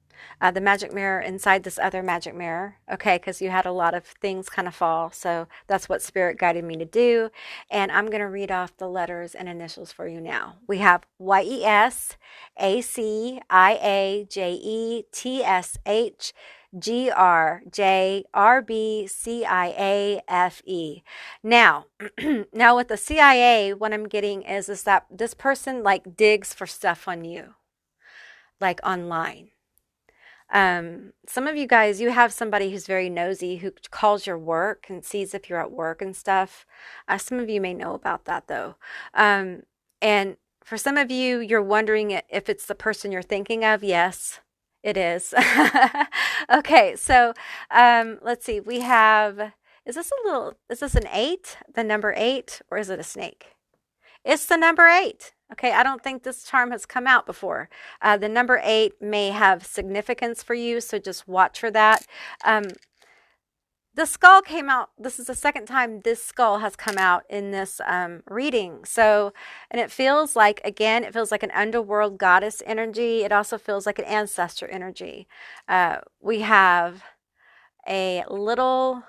the magic mirror inside this other magic mirror, okay, because you had a lot of things kind of fall, so that's what Spirit guided me to do. And I'm going to read off the letters and initials for you now. We have YES, ACIAJETSH, GRJRBCIAFE. Now, now with the CIA, what I'm getting is that this person like digs for stuff on you, like online. Some of you guys, you have somebody who's very nosy who calls your work and sees if you're at work and stuff. Some of you may know about that though. And for some of you, you're wondering if it's the person you're thinking of. Yes, it is. Okay, so let's see. We have, is this an 8, the number 8, or is it a snake? It's the number 8. Okay, I don't think this charm has come out before. The number 8 may have significance for you, so just watch for that. The skull came out. This is the second time this skull has come out in this reading. So, and it feels like, again, it feels like an underworld goddess energy. It also feels like an ancestor energy. We have it's a little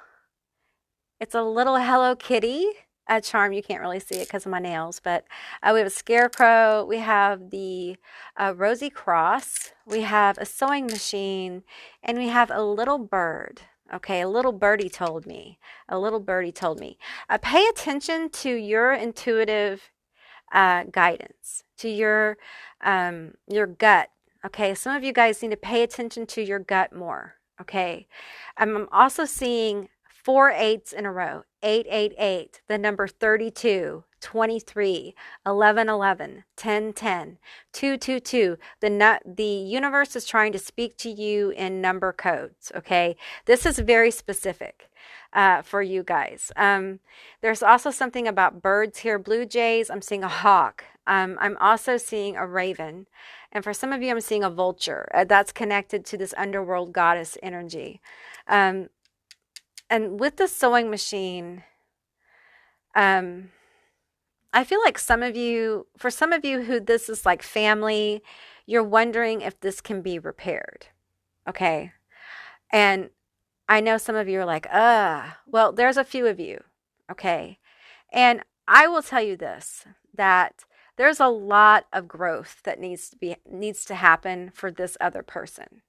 Hello Kitty. A charm. You can't really see it because of my nails, but we have a scarecrow. We have the rosy cross. We have a sewing machine, and we have a little bird. Okay, a little birdie told me. A little birdie told me. Pay attention to your intuitive guidance, to your gut. Okay, some of you guys need to pay attention to your gut more. Okay, I'm also seeing 4 8s in a row. 888, the number 32, 23, 11 11, 10 10, 222. The universe is trying to speak to you in number codes, okay? This is very specific for you guys. There's also something about birds here, blue jays. I'm seeing a hawk. I'm also seeing a raven. And for some of you, I'm seeing a vulture. That's connected to this underworld goddess energy. And with the sewing machine, Um, I feel like for some of you who this is like family, you're wondering if this can be repaired. Okay. And I know some of you are like, well, there's a few of you. Okay. And I will tell you this, that there's a lot of growth that needs to happen for this other person.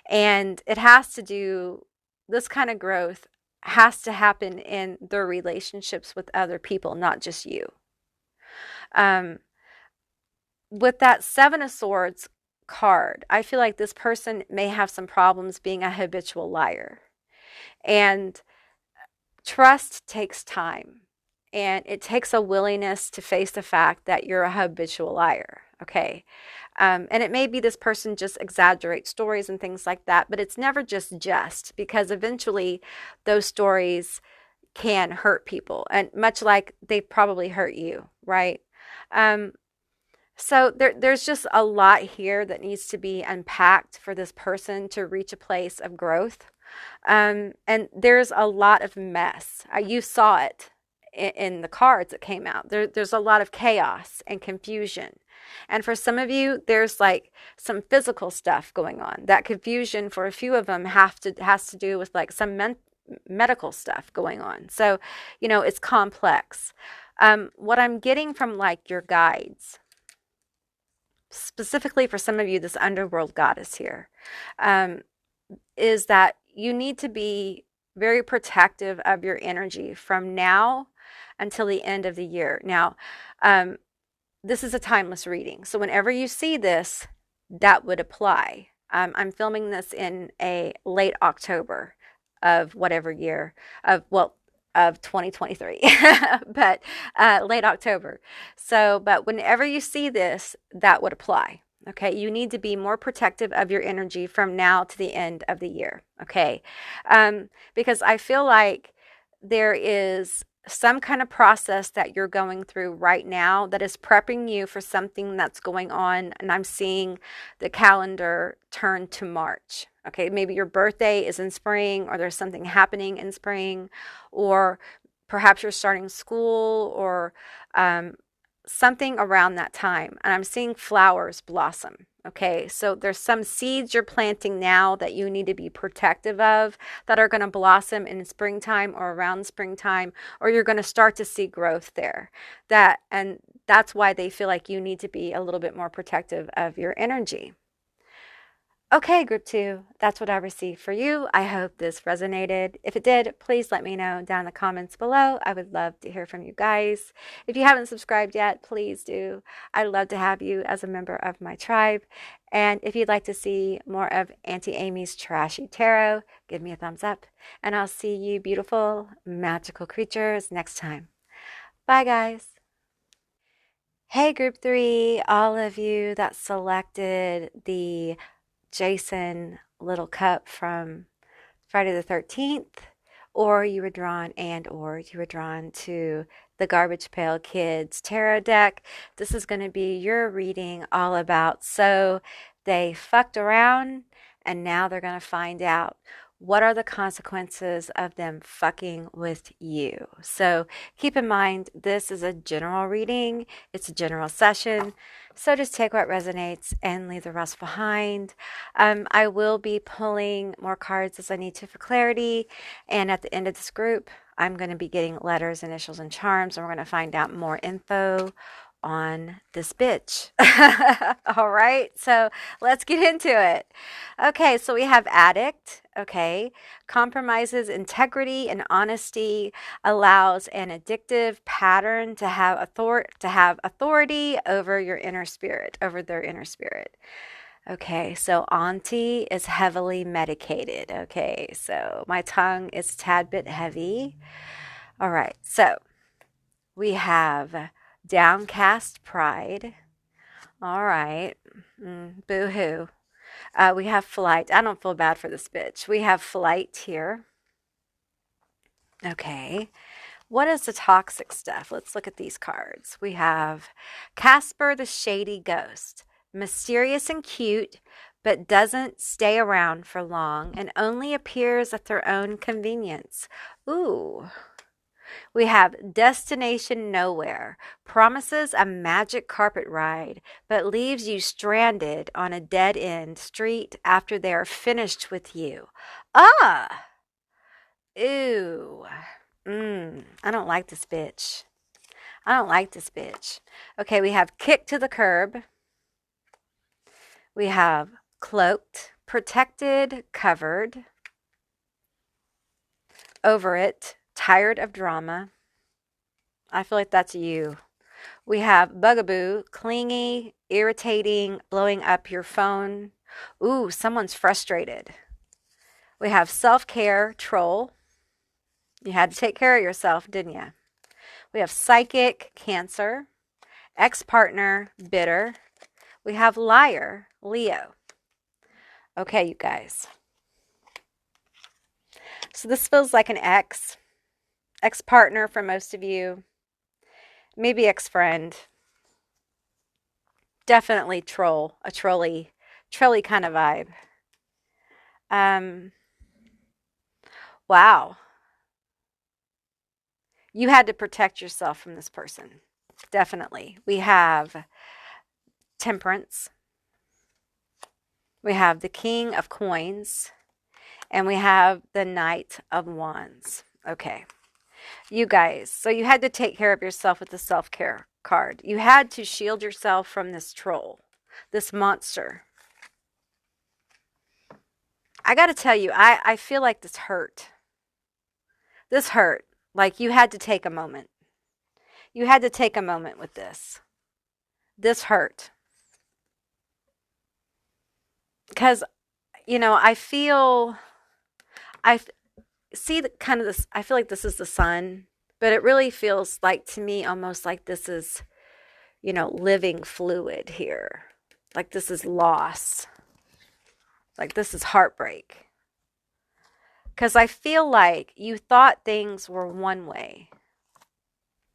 And this kind of growth has to happen in their relationships with other people, not just you. Um, with that Seven of Swords card, I feel like this person may have some problems being a habitual liar. And trust takes time. And it takes a willingness to face the fact that you're a habitual liar. Okay. And it may be this person just exaggerates stories and things like that, but it's never just because eventually those stories can hurt people, and much like they probably hurt you, right? So there's just a lot here that needs to be unpacked for this person to reach a place of growth. And there's a lot of mess. You saw it in the cards that came out. There's a lot of chaos and confusion. And for some of you, there's like some physical stuff going on. That confusion for a few of them has to do with like some medical stuff going on. So, it's complex. What I'm getting from like your guides, specifically for some of you, this underworld goddess here, is that you need to be very protective of your energy from now until the end of the year. Now, this is a timeless reading. So whenever you see this, that would apply. I'm filming this in a late October of whatever year of 2023, but late October. So, but whenever you see this, that would apply. Okay, you need to be more protective of your energy from now to the end of the year. Okay, because I feel like there is some kind of process that you're going through right now that is prepping you for something that's going on. And I'm seeing the calendar turn to March. Okay, maybe your birthday is in spring, or there's something happening in spring, or perhaps you're starting school, or something around that time. And I'm seeing flowers blossom. Okay, so there's some seeds you're planting now that you need to be protective of that are going to blossom in springtime or around springtime, or you're going to start to see growth there. And that's why they feel like you need to be a little bit more protective of your energy. Okay, group 2, that's what I received for you. I hope this resonated. If it did, please let me know down in the comments below. I would love to hear from you guys. If you haven't subscribed yet, please do. I'd love to have you as a member of my tribe. And if you'd like to see more of Auntie Amy's Trashy Tarot, give me a thumbs up. And I'll see you beautiful, magical creatures next time. Bye, guys. Hey, group 3, all of you that selected the Jason little cup from Friday the 13th, or you were drawn to the Garbage Pail Kids Tarot deck. This is going to be your reading all about so they fucked around and now they're going to find out what are the consequences of them fucking with you. So keep in mind, this is a general reading. It's a general session. So just take what resonates and leave the rest behind. I will be pulling more cards as I need to for clarity. And at the end of this group, I'm going to be getting letters, initials, and charms. And we're going to find out more info on this bitch. All right, so let's get into it. Okay, so we have addict. Okay, compromises integrity and honesty, allows an addictive pattern to have authority over your inner spirit, over their inner spirit. Okay, so Auntie is heavily medicated. Okay, so my tongue is a tad bit heavy. All right, so we have downcast pride. All right. Boo-hoo. We have flight. I don't feel bad for this bitch. We have flight here. Okay. What is the toxic stuff? Let's look at these cards. We have Casper the Shady Ghost. Mysterious and cute, but doesn't stay around for long and only appears at their own convenience. Ooh. We have destination nowhere, promises a magic carpet ride, but leaves you stranded on a dead end street after they are finished with you. Ah! Ooh. I don't like this bitch. I don't like this bitch. Okay, we have kicked to the curb. We have cloaked, protected, covered, over it, tired of drama. I feel like that's you. We have bugaboo, clingy, irritating, blowing up your phone. Ooh, someone's frustrated. We have self-care, troll. You had to take care of yourself, didn't you? We have psychic, Cancer. Ex-partner, bitter. We have liar, Leo. Okay, you guys. So this feels like an ex-partner for most of you. Maybe ex-friend. Definitely troll, a trolly kind of vibe. Wow. You had to protect yourself from this person. Definitely. We have Temperance. We have the King of Coins. And we have the Knight of Wands. Okay. You guys, so you had to take care of yourself with the self-care card. You had to shield yourself from this troll, this monster. I got to tell you, I feel like this hurt. This hurt. Like you had to take a moment. You had to take a moment with this. This hurt. Because, you know, I see the kind of this, I feel like this is the sun, but it really feels like to me almost like this is, you know, living fluid here. Like this is loss. Like this is heartbreak. Because I feel like you thought things were one way.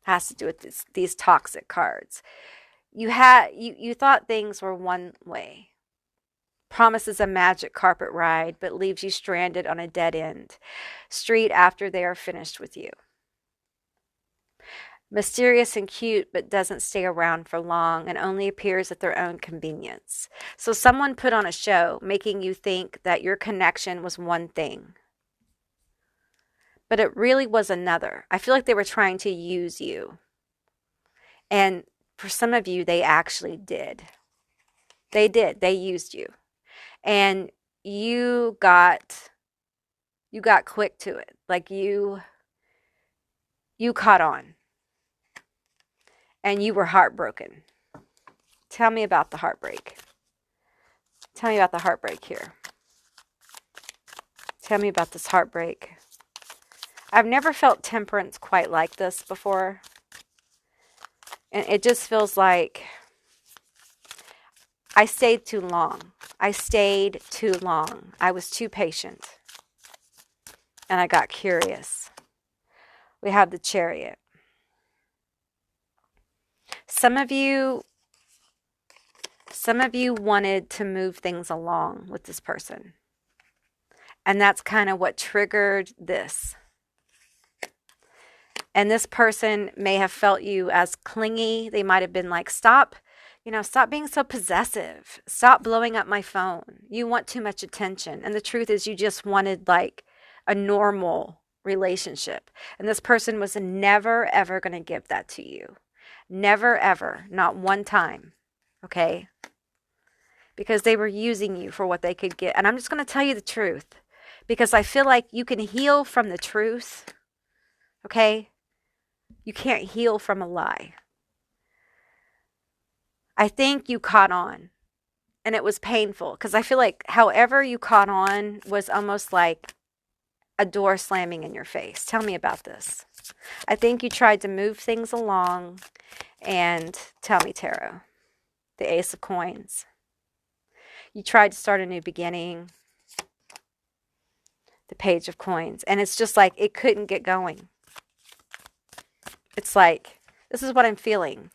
Has to do with these toxic cards. You thought things were one way. Promises a magic carpet ride, but leaves you stranded on a dead end street after they are finished with you. Mysterious and cute, but doesn't stay around for long and only appears at their own convenience. So someone put on a show, making you think that your connection was one thing. But it really was another. I feel like they were trying to use you. And for some of you, they actually did. They did. They used you. And you got quick to it. Like you caught on. And you were heartbroken. Tell me about the heartbreak. Tell me about the heartbreak here. Tell me about this heartbreak. I've never felt temperance quite like this before. And it just feels like I stayed too long. I stayed too long. I was too patient. And I got curious. We have the Chariot. Some of you wanted to move things along with this person. And that's kind of what triggered this. And this person may have felt you as clingy. They might have been like, stop being so possessive. Stop blowing up my phone. You want too much attention. And the truth is you just wanted like a normal relationship. And this person was never, ever going to give that to you. Never, ever. Not one time. Okay? Because they were using you for what they could get. And I'm just going to tell you the truth. Because I feel like you can heal from the truth. Okay? You can't heal from a lie. I think you caught on. And it was painful. Because I feel like however you caught on was almost like a door slamming in your face. Tell me about this. I think you tried to move things along. And tell me, Tarot. The Ace of Coins. You tried to start a new beginning. The Page of Coins. And it's just like it couldn't get going. It's like, this is what I'm feeling.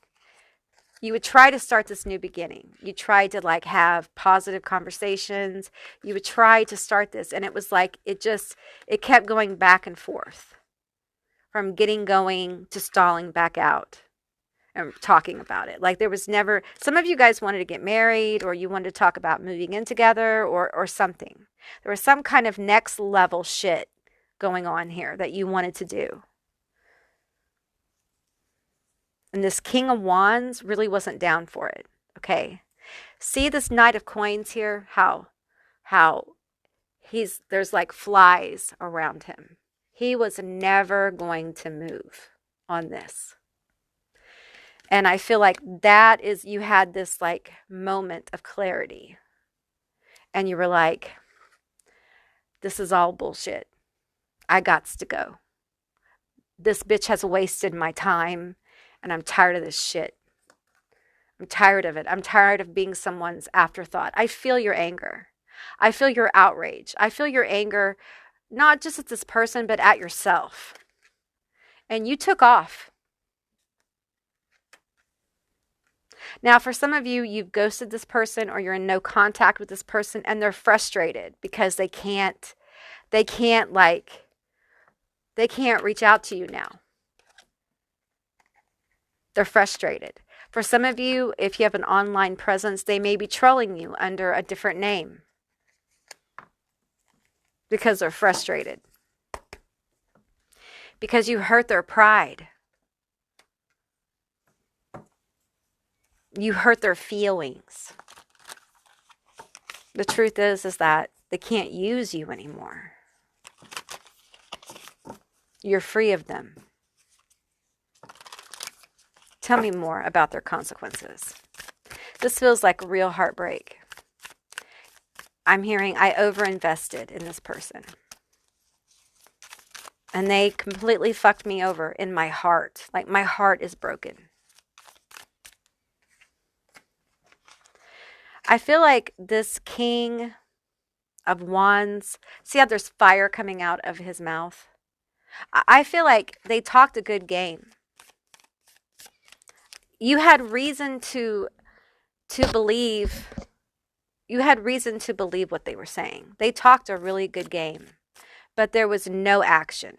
You would try to start this new beginning. You tried to like have positive conversations. You would try to start this. And it was like, it kept going back and forth. from getting going to stalling back out and talking about it. Like there was never, some of you guys wanted to get married, or you wanted to talk about moving in together, or something. There was some kind of next level shit going on here that you wanted to do. And this King of Wands really wasn't down for it. Okay. See this Knight of Coins here? How there's like flies around him. He was never going to move on this. And I feel like that is, you had this like moment of clarity. And you were like, this is all bullshit. I gots to go. This bitch has wasted my time, and I'm tired of this shit. I'm tired of it. I'm tired of being someone's afterthought. I feel your anger. I feel your outrage. I feel your anger, not just at this person, but at yourself. And you took off. Now, for some of you, you've ghosted this person, or you're in no contact with this person, and they're frustrated because they can't reach out to you now. They're frustrated. For some of you, if you have an online presence, they may be trolling you under a different name because they're frustrated. Because you hurt their pride. You hurt their feelings. The truth is that they can't use you anymore. You're free of them. Tell me more about their consequences. This feels like real heartbreak. I'm hearing I overinvested in this person. And they completely fucked me over in my heart. Like my heart is broken. I feel like this King of Wands, see how there's fire coming out of his mouth? I feel like they talked a good game. You had reason to believe, what they were saying. They talked a really good game, but there was no action.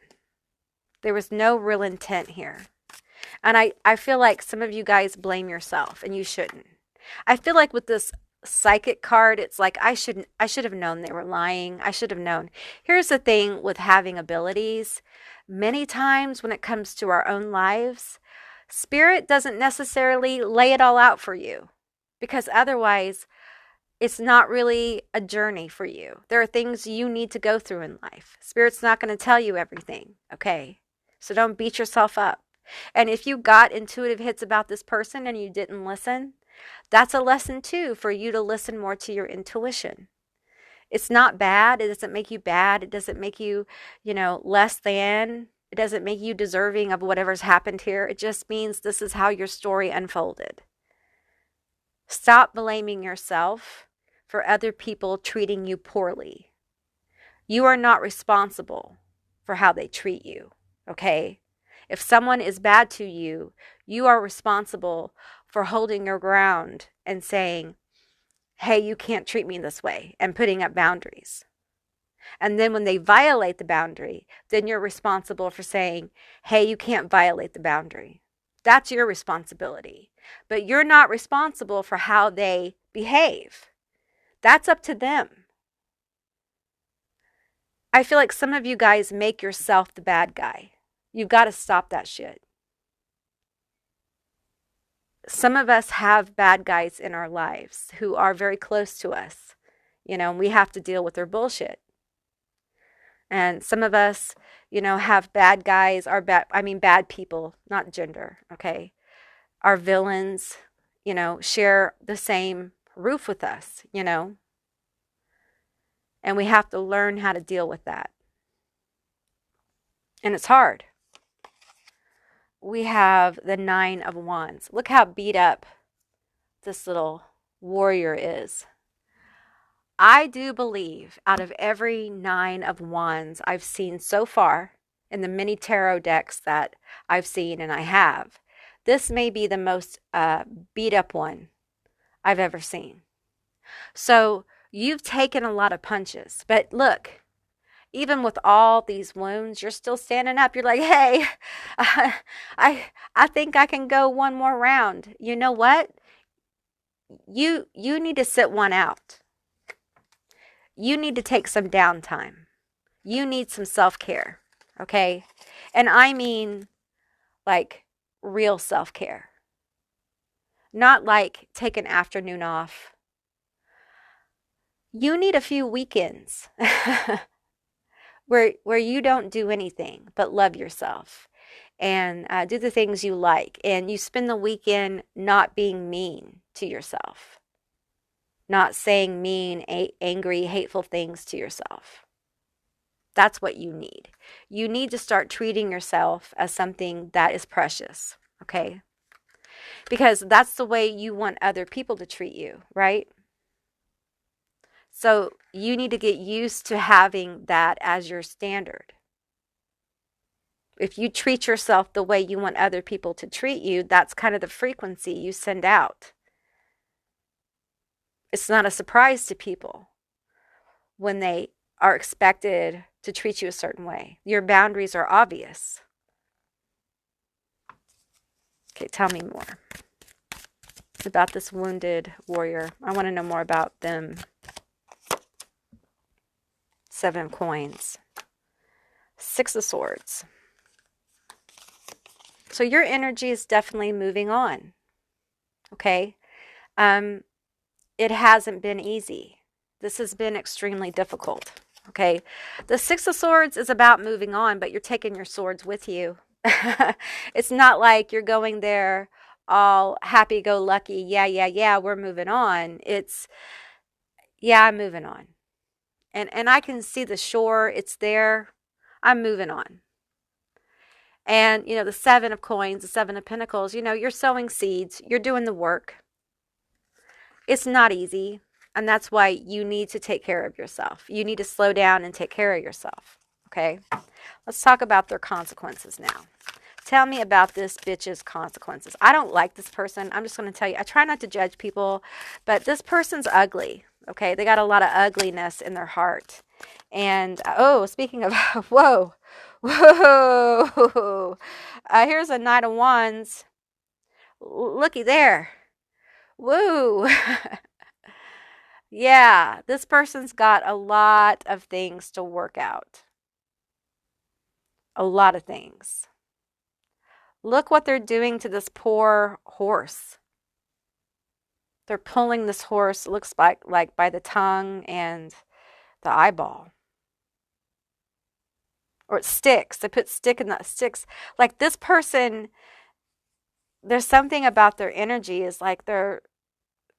There was no real intent here. And I feel like some of you guys blame yourself, and you shouldn't. I feel like with this psychic card, it's like I should have known they were lying. I should have known. Here's the thing with having abilities. Many times when it comes to our own lives, Spirit doesn't necessarily lay it all out for you, because otherwise it's not really a journey for you. There are things you need to go through in life. Spirit's not going to tell you everything, okay? So don't beat yourself up. And if you got intuitive hits about this person and you didn't listen, that's a lesson too for you to listen more to your intuition. It's not bad. It doesn't make you bad. It doesn't make you, less than. It doesn't make you deserving of whatever's happened here. It just means this is how your story unfolded. Stop blaming yourself for other people treating you poorly. You are not responsible for how they treat you, okay? If someone is bad to you, you are responsible for holding your ground and saying, hey, you can't treat me this way, and putting up boundaries. And then when they violate the boundary, then you're responsible for saying, hey, you can't violate the boundary. That's your responsibility. But you're not responsible for how they behave. That's up to them. I feel like some of you guys make yourself the bad guy. You've got to stop that shit. Some of us have bad guys in our lives who are very close to us, and we have to deal with their bullshit. And some of us, have bad guys, bad people, not gender, okay? Our villains, share the same roof with us, And we have to learn how to deal with that. And it's hard. We have the 9 of Wands. Look how beat up this little warrior is. I do believe out of every 9 of Wands I've seen so far in the many tarot decks that I've seen, and I have, this may be the most beat up one I've ever seen. So you've taken a lot of punches, but look, even with all these wounds, you're still standing up. You're like, hey, I think I can go one more round. You know what? You need to sit one out. You need to take some downtime. You need some self-care, okay? And I mean like real self-care. Not like take an afternoon off. You need a few weekends where you don't do anything but love yourself and do the things you like. And you spend the weekend not being mean to yourself, not saying mean, angry, hateful things to yourself. That's what you need. You need to start treating yourself as something that is precious, okay? Because that's the way you want other people to treat you, right? So you need to get used to having that as your standard. If you treat yourself the way you want other people to treat you, that's kind of the frequency you send out. It's not a surprise to people when they are expected to treat you a certain way. Your boundaries are obvious. Okay, tell me more about this wounded warrior. I want to know more about them. 7 of coins. 6 of swords. So your energy is definitely moving on. Okay? It hasn't been easy. This has been extremely difficult. Okay? The 6 of swords is about moving on, but you're taking your swords with you. It's not like you're going there all happy-go-lucky, yeah, we're moving on. It's, yeah, I'm moving on. And I can see the shore, it's there. I'm moving on. And, the 7 of coins, the 7 of pentacles, you're sowing seeds. You're doing the work. It's not easy. And that's why you need to take care of yourself. You need to slow down and take care of yourself. Okay? Let's talk about their consequences now. Tell me about this bitch's consequences. I don't like this person. I'm just going to tell you. I try not to judge people, but this person's ugly. Okay? They got a lot of ugliness in their heart. And, speaking of, whoa. Here's a Knight of Wands. Looky there. Woo. Yeah, this person's got a lot of things to work out. A lot of things. Look what they're doing to this poor horse. They're pulling this horse, it looks like by the tongue and the eyeball. Or it sticks. They put stick in the sticks. Like this person, there's something about their energy is like they're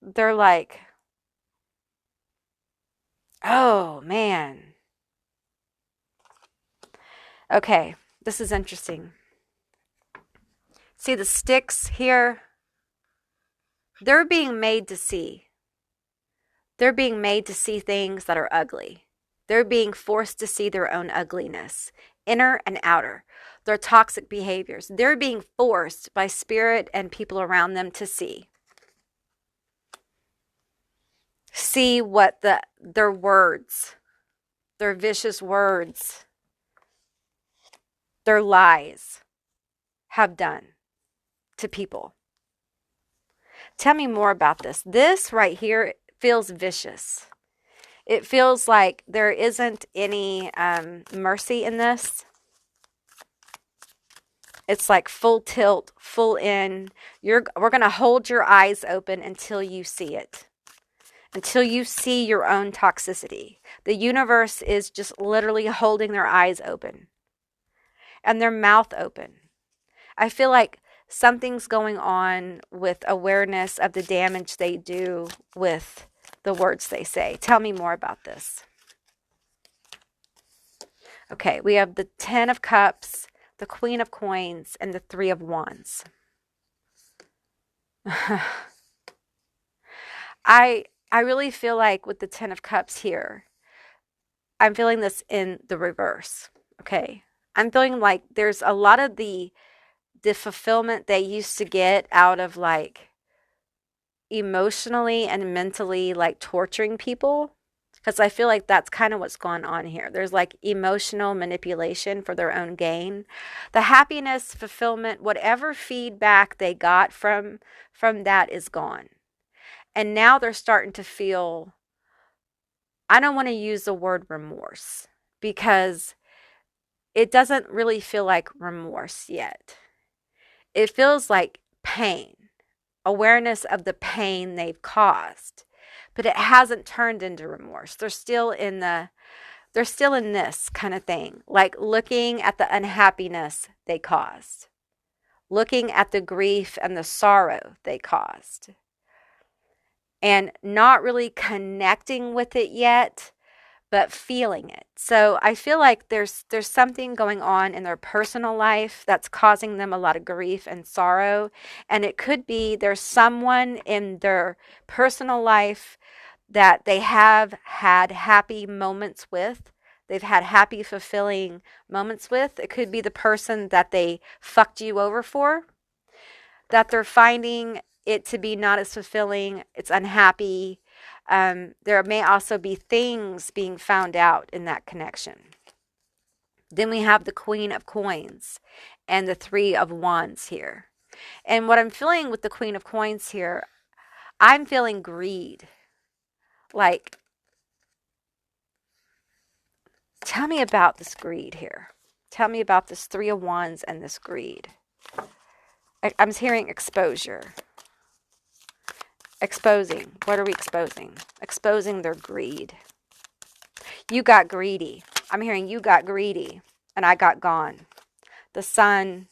like, oh man. Okay, this is interesting. See the sticks here? They're being made to see. They're being made to see things that are ugly. They're being forced to see their own ugliness, inner and outer. Their toxic behaviors. They're being forced by spirit and people around them to see. See what their words, their vicious words, their lies have done to people. Tell me more about this. This right here feels vicious. It feels like there isn't any mercy in this. It's like full tilt, full in. We're going to hold your eyes open until you see it. Until you see your own toxicity. The universe is just literally holding their eyes open. And their mouth open. I feel like something's going on with awareness of the damage they do with the words they say. Tell me more about this. Okay, we have the 10 of Cups, the Queen of Coins, and the 3 of Wands. I really feel like with the 10 of Cups here, I'm feeling this in the reverse, okay? I'm feeling like there's a lot of the fulfillment they used to get out of like emotionally and mentally like torturing people. Because I feel like that's kind of what's going on here. There's like emotional manipulation for their own gain. The happiness, fulfillment, whatever feedback they got from that is gone. And now they're starting to feel, I don't want to use the word remorse because it doesn't really feel like remorse yet. It feels like pain, awareness of the pain they've caused. But it hasn't turned into remorse. They're still in this kind of thing, like looking at the unhappiness they caused, looking at the grief and the sorrow they caused, and not really connecting with it yet, but feeling it. So I feel like there's something going on in their personal life that's causing them a lot of grief and sorrow. And it could be there's someone in their personal life that they have had happy moments with. They've had happy, fulfilling moments with. It could be the person that they fucked you over for, that they're finding it to be not as fulfilling. It's unhappy. There may also be things being found out in that connection. Then we have the Queen of Coins and the Three of Wands here. And what I'm feeling with the Queen of Coins here, I'm feeling greed. Like, tell me about this greed here. Tell me about this Three of Wands and this greed. I'm hearing exposure. Exposing. What are we exposing? Exposing their greed. You got greedy. I'm hearing you got greedy and I got gone. The Sun.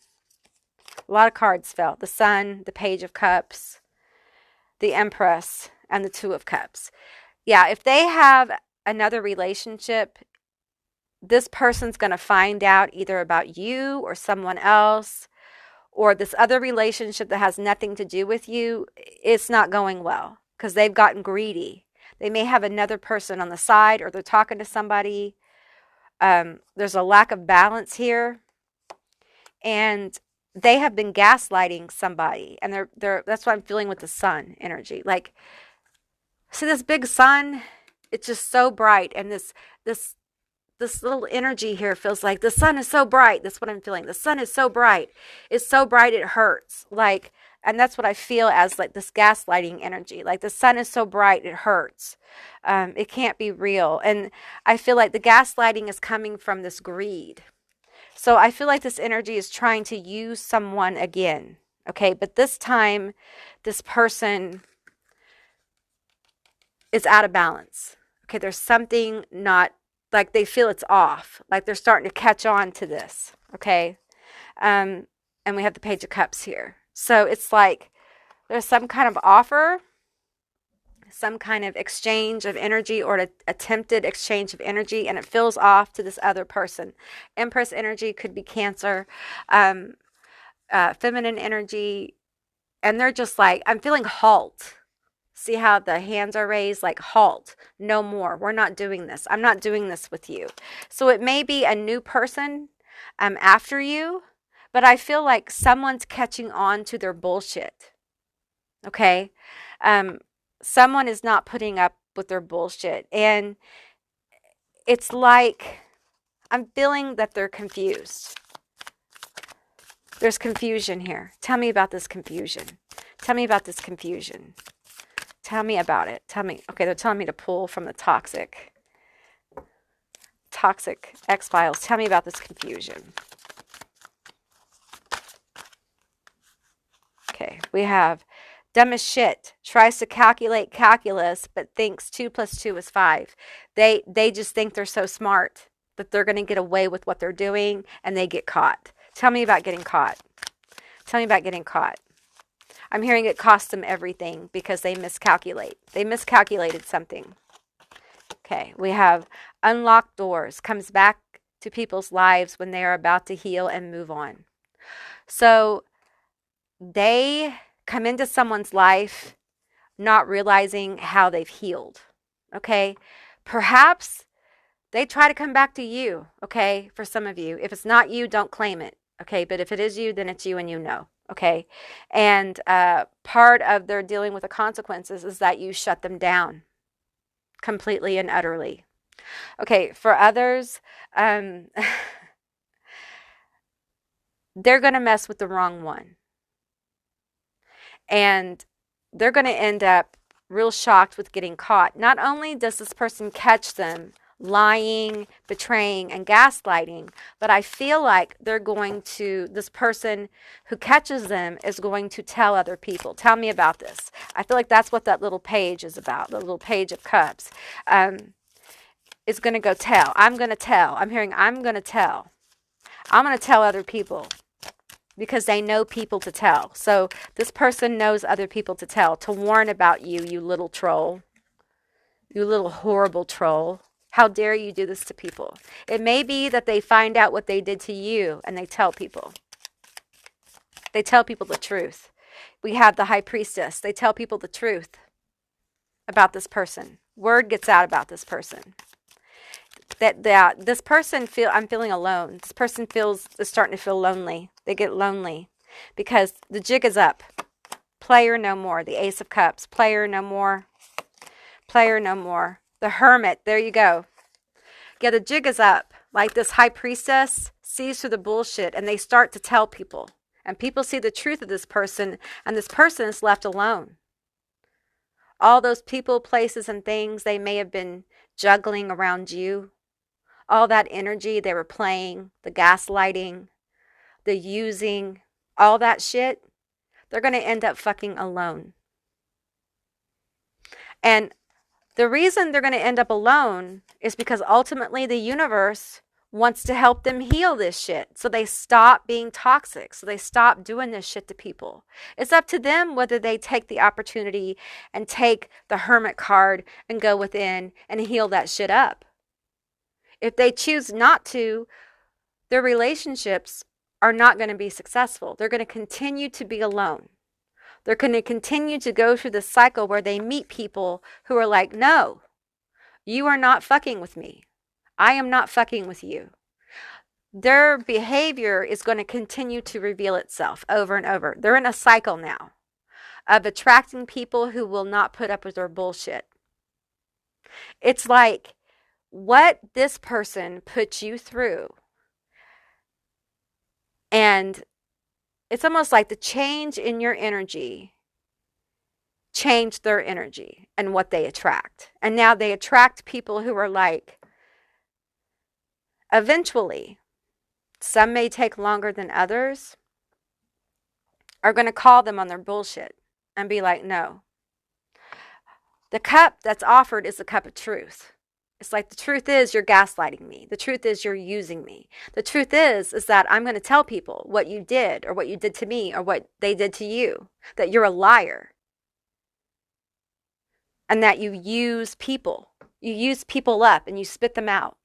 A lot of cards fell. The Sun, the Page of Cups, the Empress, and the Two of Cups. Yeah, if they have another relationship, this person's going to find out either about you or someone else, or this other relationship that has nothing to do with you. It's not going well because they've gotten greedy. They may have another person on the side, or they're talking to somebody. There's a lack of balance here, and they have been gaslighting somebody, and they're that's what I'm feeling with the Sun energy. Like, see this big sun? It's just so bright, and this little energy here feels like the sun is so bright. That's what I'm feeling. The sun is so bright. It's so bright it hurts. Like, and that's what I feel as like this gaslighting energy. Like the sun is so bright it hurts. It can't be real. And I feel like the gaslighting is coming from this greed. So I feel like this energy is trying to use someone again. Okay, but this time this person is out of balance. Okay, there's something not, like they feel it's off, like they're starting to catch on to this, okay? And we have the Page of Cups here. So it's like there's some kind of offer, some kind of exchange of energy, or an attempted exchange of energy, and it feels off to this other person. Empress energy could be Cancer, feminine energy, and they're just like, I'm feeling halt. See how the hands are raised, like halt, no more. We're not doing this. I'm not doing this with you. So it may be a new person after you, but I feel like someone's catching on to their bullshit. Okay? Someone is not putting up with their bullshit. And it's like, I'm feeling that they're confused. There's confusion here. Tell me about this confusion. Tell me about this confusion. Tell me about it. Tell me. Okay, they're telling me to pull from the toxic X-Files. Tell me about this confusion. Okay, we have dumb as shit. Tries to calculate calculus, but thinks 2 + 2 is 5. They just think they're so smart that they're going to get away with what they're doing, and they get caught. Tell me about getting caught. Tell me about getting caught. I'm hearing it cost them everything because they miscalculate. They miscalculated something. Okay, we have unlocked doors. Comes back to people's lives when they are about to heal and move on. So they come into someone's life not realizing how they've healed. Okay, perhaps they try to come back to you. Okay, for some of you. If it's not you, don't claim it. Okay, but if it is you, then it's you and you know. Okay, and part of their dealing with the consequences is that you shut them down. completely and utterly. Okay, for others, they're going to mess with the wrong one. And they're going to end up real shocked with getting caught. Not only does this person catch them lying, betraying, and gaslighting, but I feel like this person who catches them is going to tell other people. Tell me about this. I feel like that's what that little page is about, the little page of cups. Is going to go tell. I'm going to tell. I'm hearing I'm going to tell. I'm going to tell other people because they know people to tell. So this person knows other people to tell, to warn about you, you little troll. You little horrible troll. How dare you do this to people? It may be that they find out what they did to you and they tell people. They tell people the truth. We have the high priestess. They tell people the truth about this person. Word gets out about this person. That this person I'm feeling alone. This person is starting to feel lonely. They get lonely because the jig is up. Player no more. The Ace of Cups. Player no more. Player no more. The Hermit. There you go. Yeah, the jig is up. Like this high priestess sees through the bullshit and they start to tell people. And people see the truth of this person and this person is left alone. All those people, places, and things they may have been juggling around you. All that energy they were playing, the gaslighting, the using, all that shit, they're going to end up fucking alone. And the reason they're going to end up alone is because ultimately the universe wants to help them heal this shit. So they stop being toxic. So they stop doing this shit to people. It's up to them whether they take the opportunity and take the Hermit card and go within and heal that shit up. If they choose not to, their relationships are not going to be successful. They're going to continue to be alone. They're going to continue to go through this cycle where they meet people who are like, no, you are not fucking with me. I am not fucking with you. Their behavior is going to continue to reveal itself over and over. They're in a cycle now of attracting people who will not put up with their bullshit. It's like what this person puts you through. And it's almost like the change in your energy changed their energy and what they attract. And now they attract people who are like, eventually, some may take longer than others, are going to call them on their bullshit and be like, no. The cup that's offered is the cup of truth. It's like the truth is you're gaslighting me. The truth is you're using me. The truth is that I'm going to tell people what you did or what you did to me or what they did to you. That you're a liar. And that you use people. You use people up and you spit them out.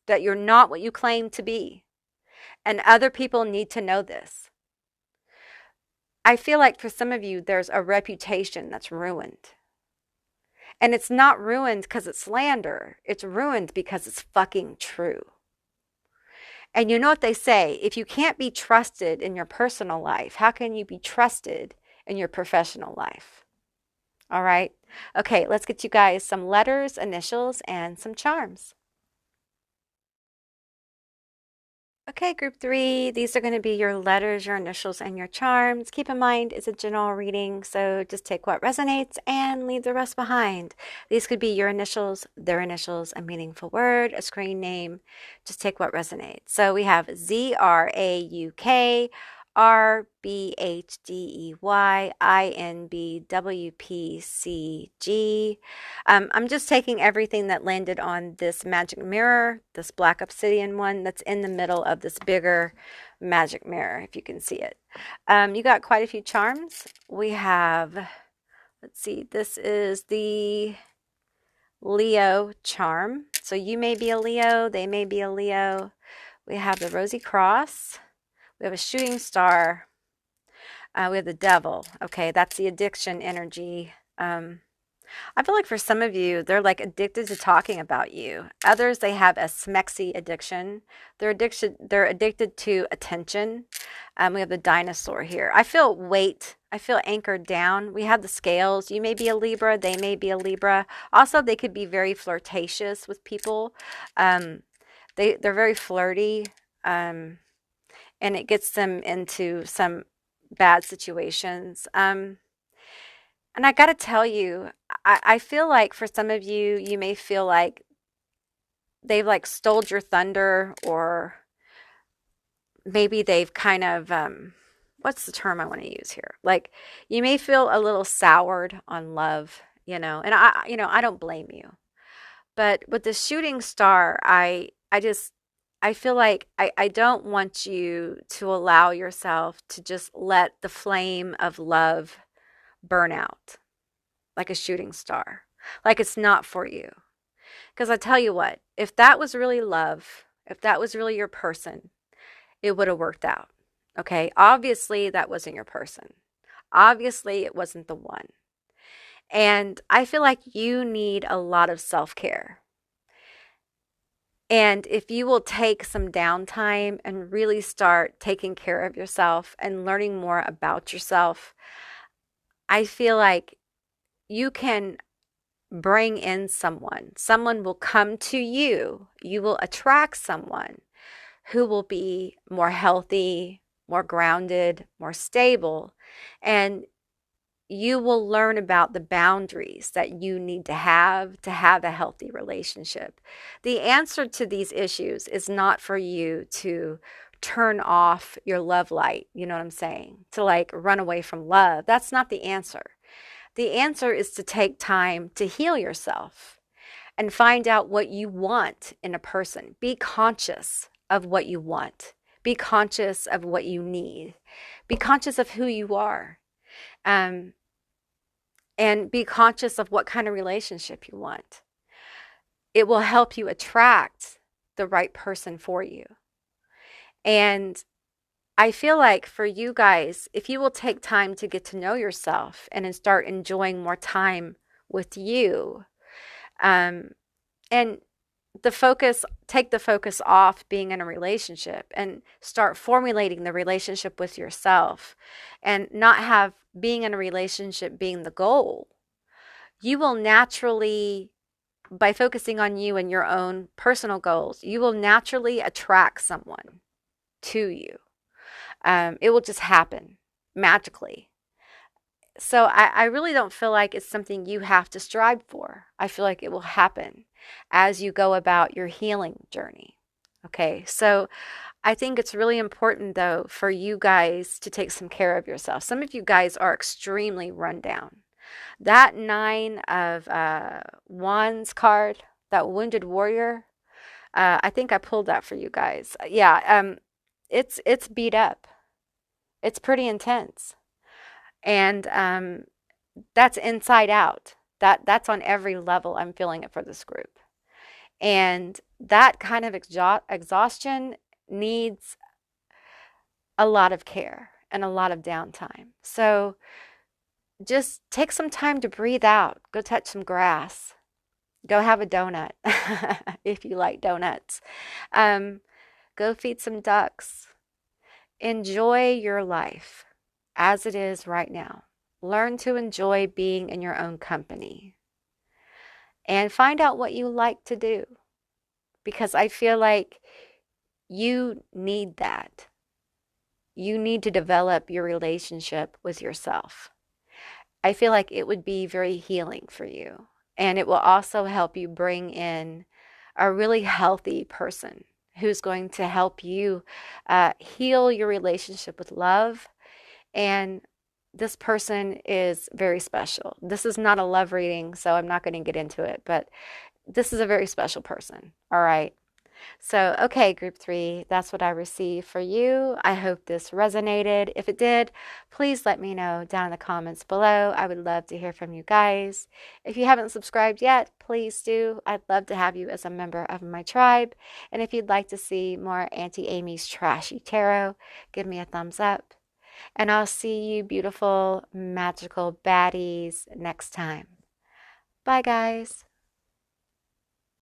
That you're not what you claim to be. And other people need to know this. I feel like for some of you, there's a reputation that's ruined. And it's not ruined because it's slander. It's ruined because it's fucking true. And you know what they say? If you can't be trusted in your personal life, how can you be trusted in your professional life? All right? Okay, let's get you guys some letters, initials, and some charms. Okay, group 3, these are going to be your letters, your initials, and your charms. Keep in mind, it's a general reading, so just take what resonates and leave the rest behind. These could be your initials, their initials, a meaningful word, a screen name. Just take what resonates. So we have ZRAUK, RBHDEY, I'm just taking everything that landed on this magic mirror, this black obsidian one that's in the middle of this bigger magic mirror, if you can see it. You got quite a few charms. We have, let's see, this is the Leo charm. So you may be a Leo, they may be a Leo. We have the Rosy Cross. We have a shooting star. We have the devil. Okay, that's the addiction energy. I feel like for some of you, they're like addicted to talking about you. Others, they have a smexy addiction. They're addicted to attention. We have the dinosaur here. I feel weight. I feel anchored down. We have the scales. You may be a Libra. They may be a Libra. Also, they could be very flirtatious with people. Um, they're very flirty, and it gets them into some bad situations. And I got to tell you, I feel like for some of you, you may feel like they've like stole your thunder, or maybe they've kind of, what's the term I want to use here? Like you may feel a little soured on love, and I don't blame you. But with the shooting star, I feel like I don't want you to allow yourself to just let the flame of love burn out like a shooting star, like it's not for you. Because I tell you what, if that was really love, if that was really your person, it would have worked out. Okay. Obviously, that wasn't your person. Obviously, it wasn't the one. And I feel like you need a lot of self care. And if you will take some downtime and really start taking care of yourself and learning more about yourself, I feel like you can bring in someone. Someone will come to you. You will attract someone who will be more healthy, more grounded, more stable. And you will learn about the boundaries that you need to have a healthy relationship. The answer to these issues is not for you to turn off your love light, you know what I'm saying? To like run away from love. That's not the answer. The answer is to take time to heal yourself and find out what you want in a person. Be conscious of what you want. Be conscious of what you need. Be conscious of who you are. Um, and be conscious of what kind of relationship you want. It will help you attract the right person for you. And I feel like for you guys, if you will take time to get to know yourself and then start enjoying more time with you, and take the focus off being in a relationship and start formulating the relationship with yourself and not have being in a relationship being the goal, you will naturally, by focusing on you and your own personal goals, you will naturally attract someone to you. It will just happen magically. So I really don't feel like it's something you have to strive for. I feel like it will happen as you go about your healing journey. Okay, so I think it's really important though for you guys to take some care of yourself. Some of you guys are extremely run down. That Nine of Wands card, that Wounded Warrior, I think I pulled that for you guys. Yeah, it's beat up. It's pretty intense. And that's inside out. That's on every level. I'm feeling it for this group. And that kind of exhaustion needs a lot of care and a lot of downtime. So just take some time to breathe out. Go touch some grass. Go have a donut if you like donuts. Go feed some ducks. Enjoy your life as it is right now. Learn to enjoy being in your own company. And find out what you like to do. Because I feel like you need that. You need to develop your relationship with yourself. I feel like it would be very healing for you. And it will also help you bring in a really healthy person who's going to help you heal your relationship with love. And this person is very special. This is not a love reading, so I'm not going to get into it, but this is a very special person. All right. So, okay, group 3, that's what I received for you. I hope this resonated. If it did, please let me know down in the comments below. I would love to hear from you guys. If you haven't subscribed yet, please do. I'd love to have you as a member of my tribe. And if you'd like to see more Auntie Amy's Trashy Tarot, give me a thumbs up. And I'll see you beautiful, magical baddies next time. Bye, guys.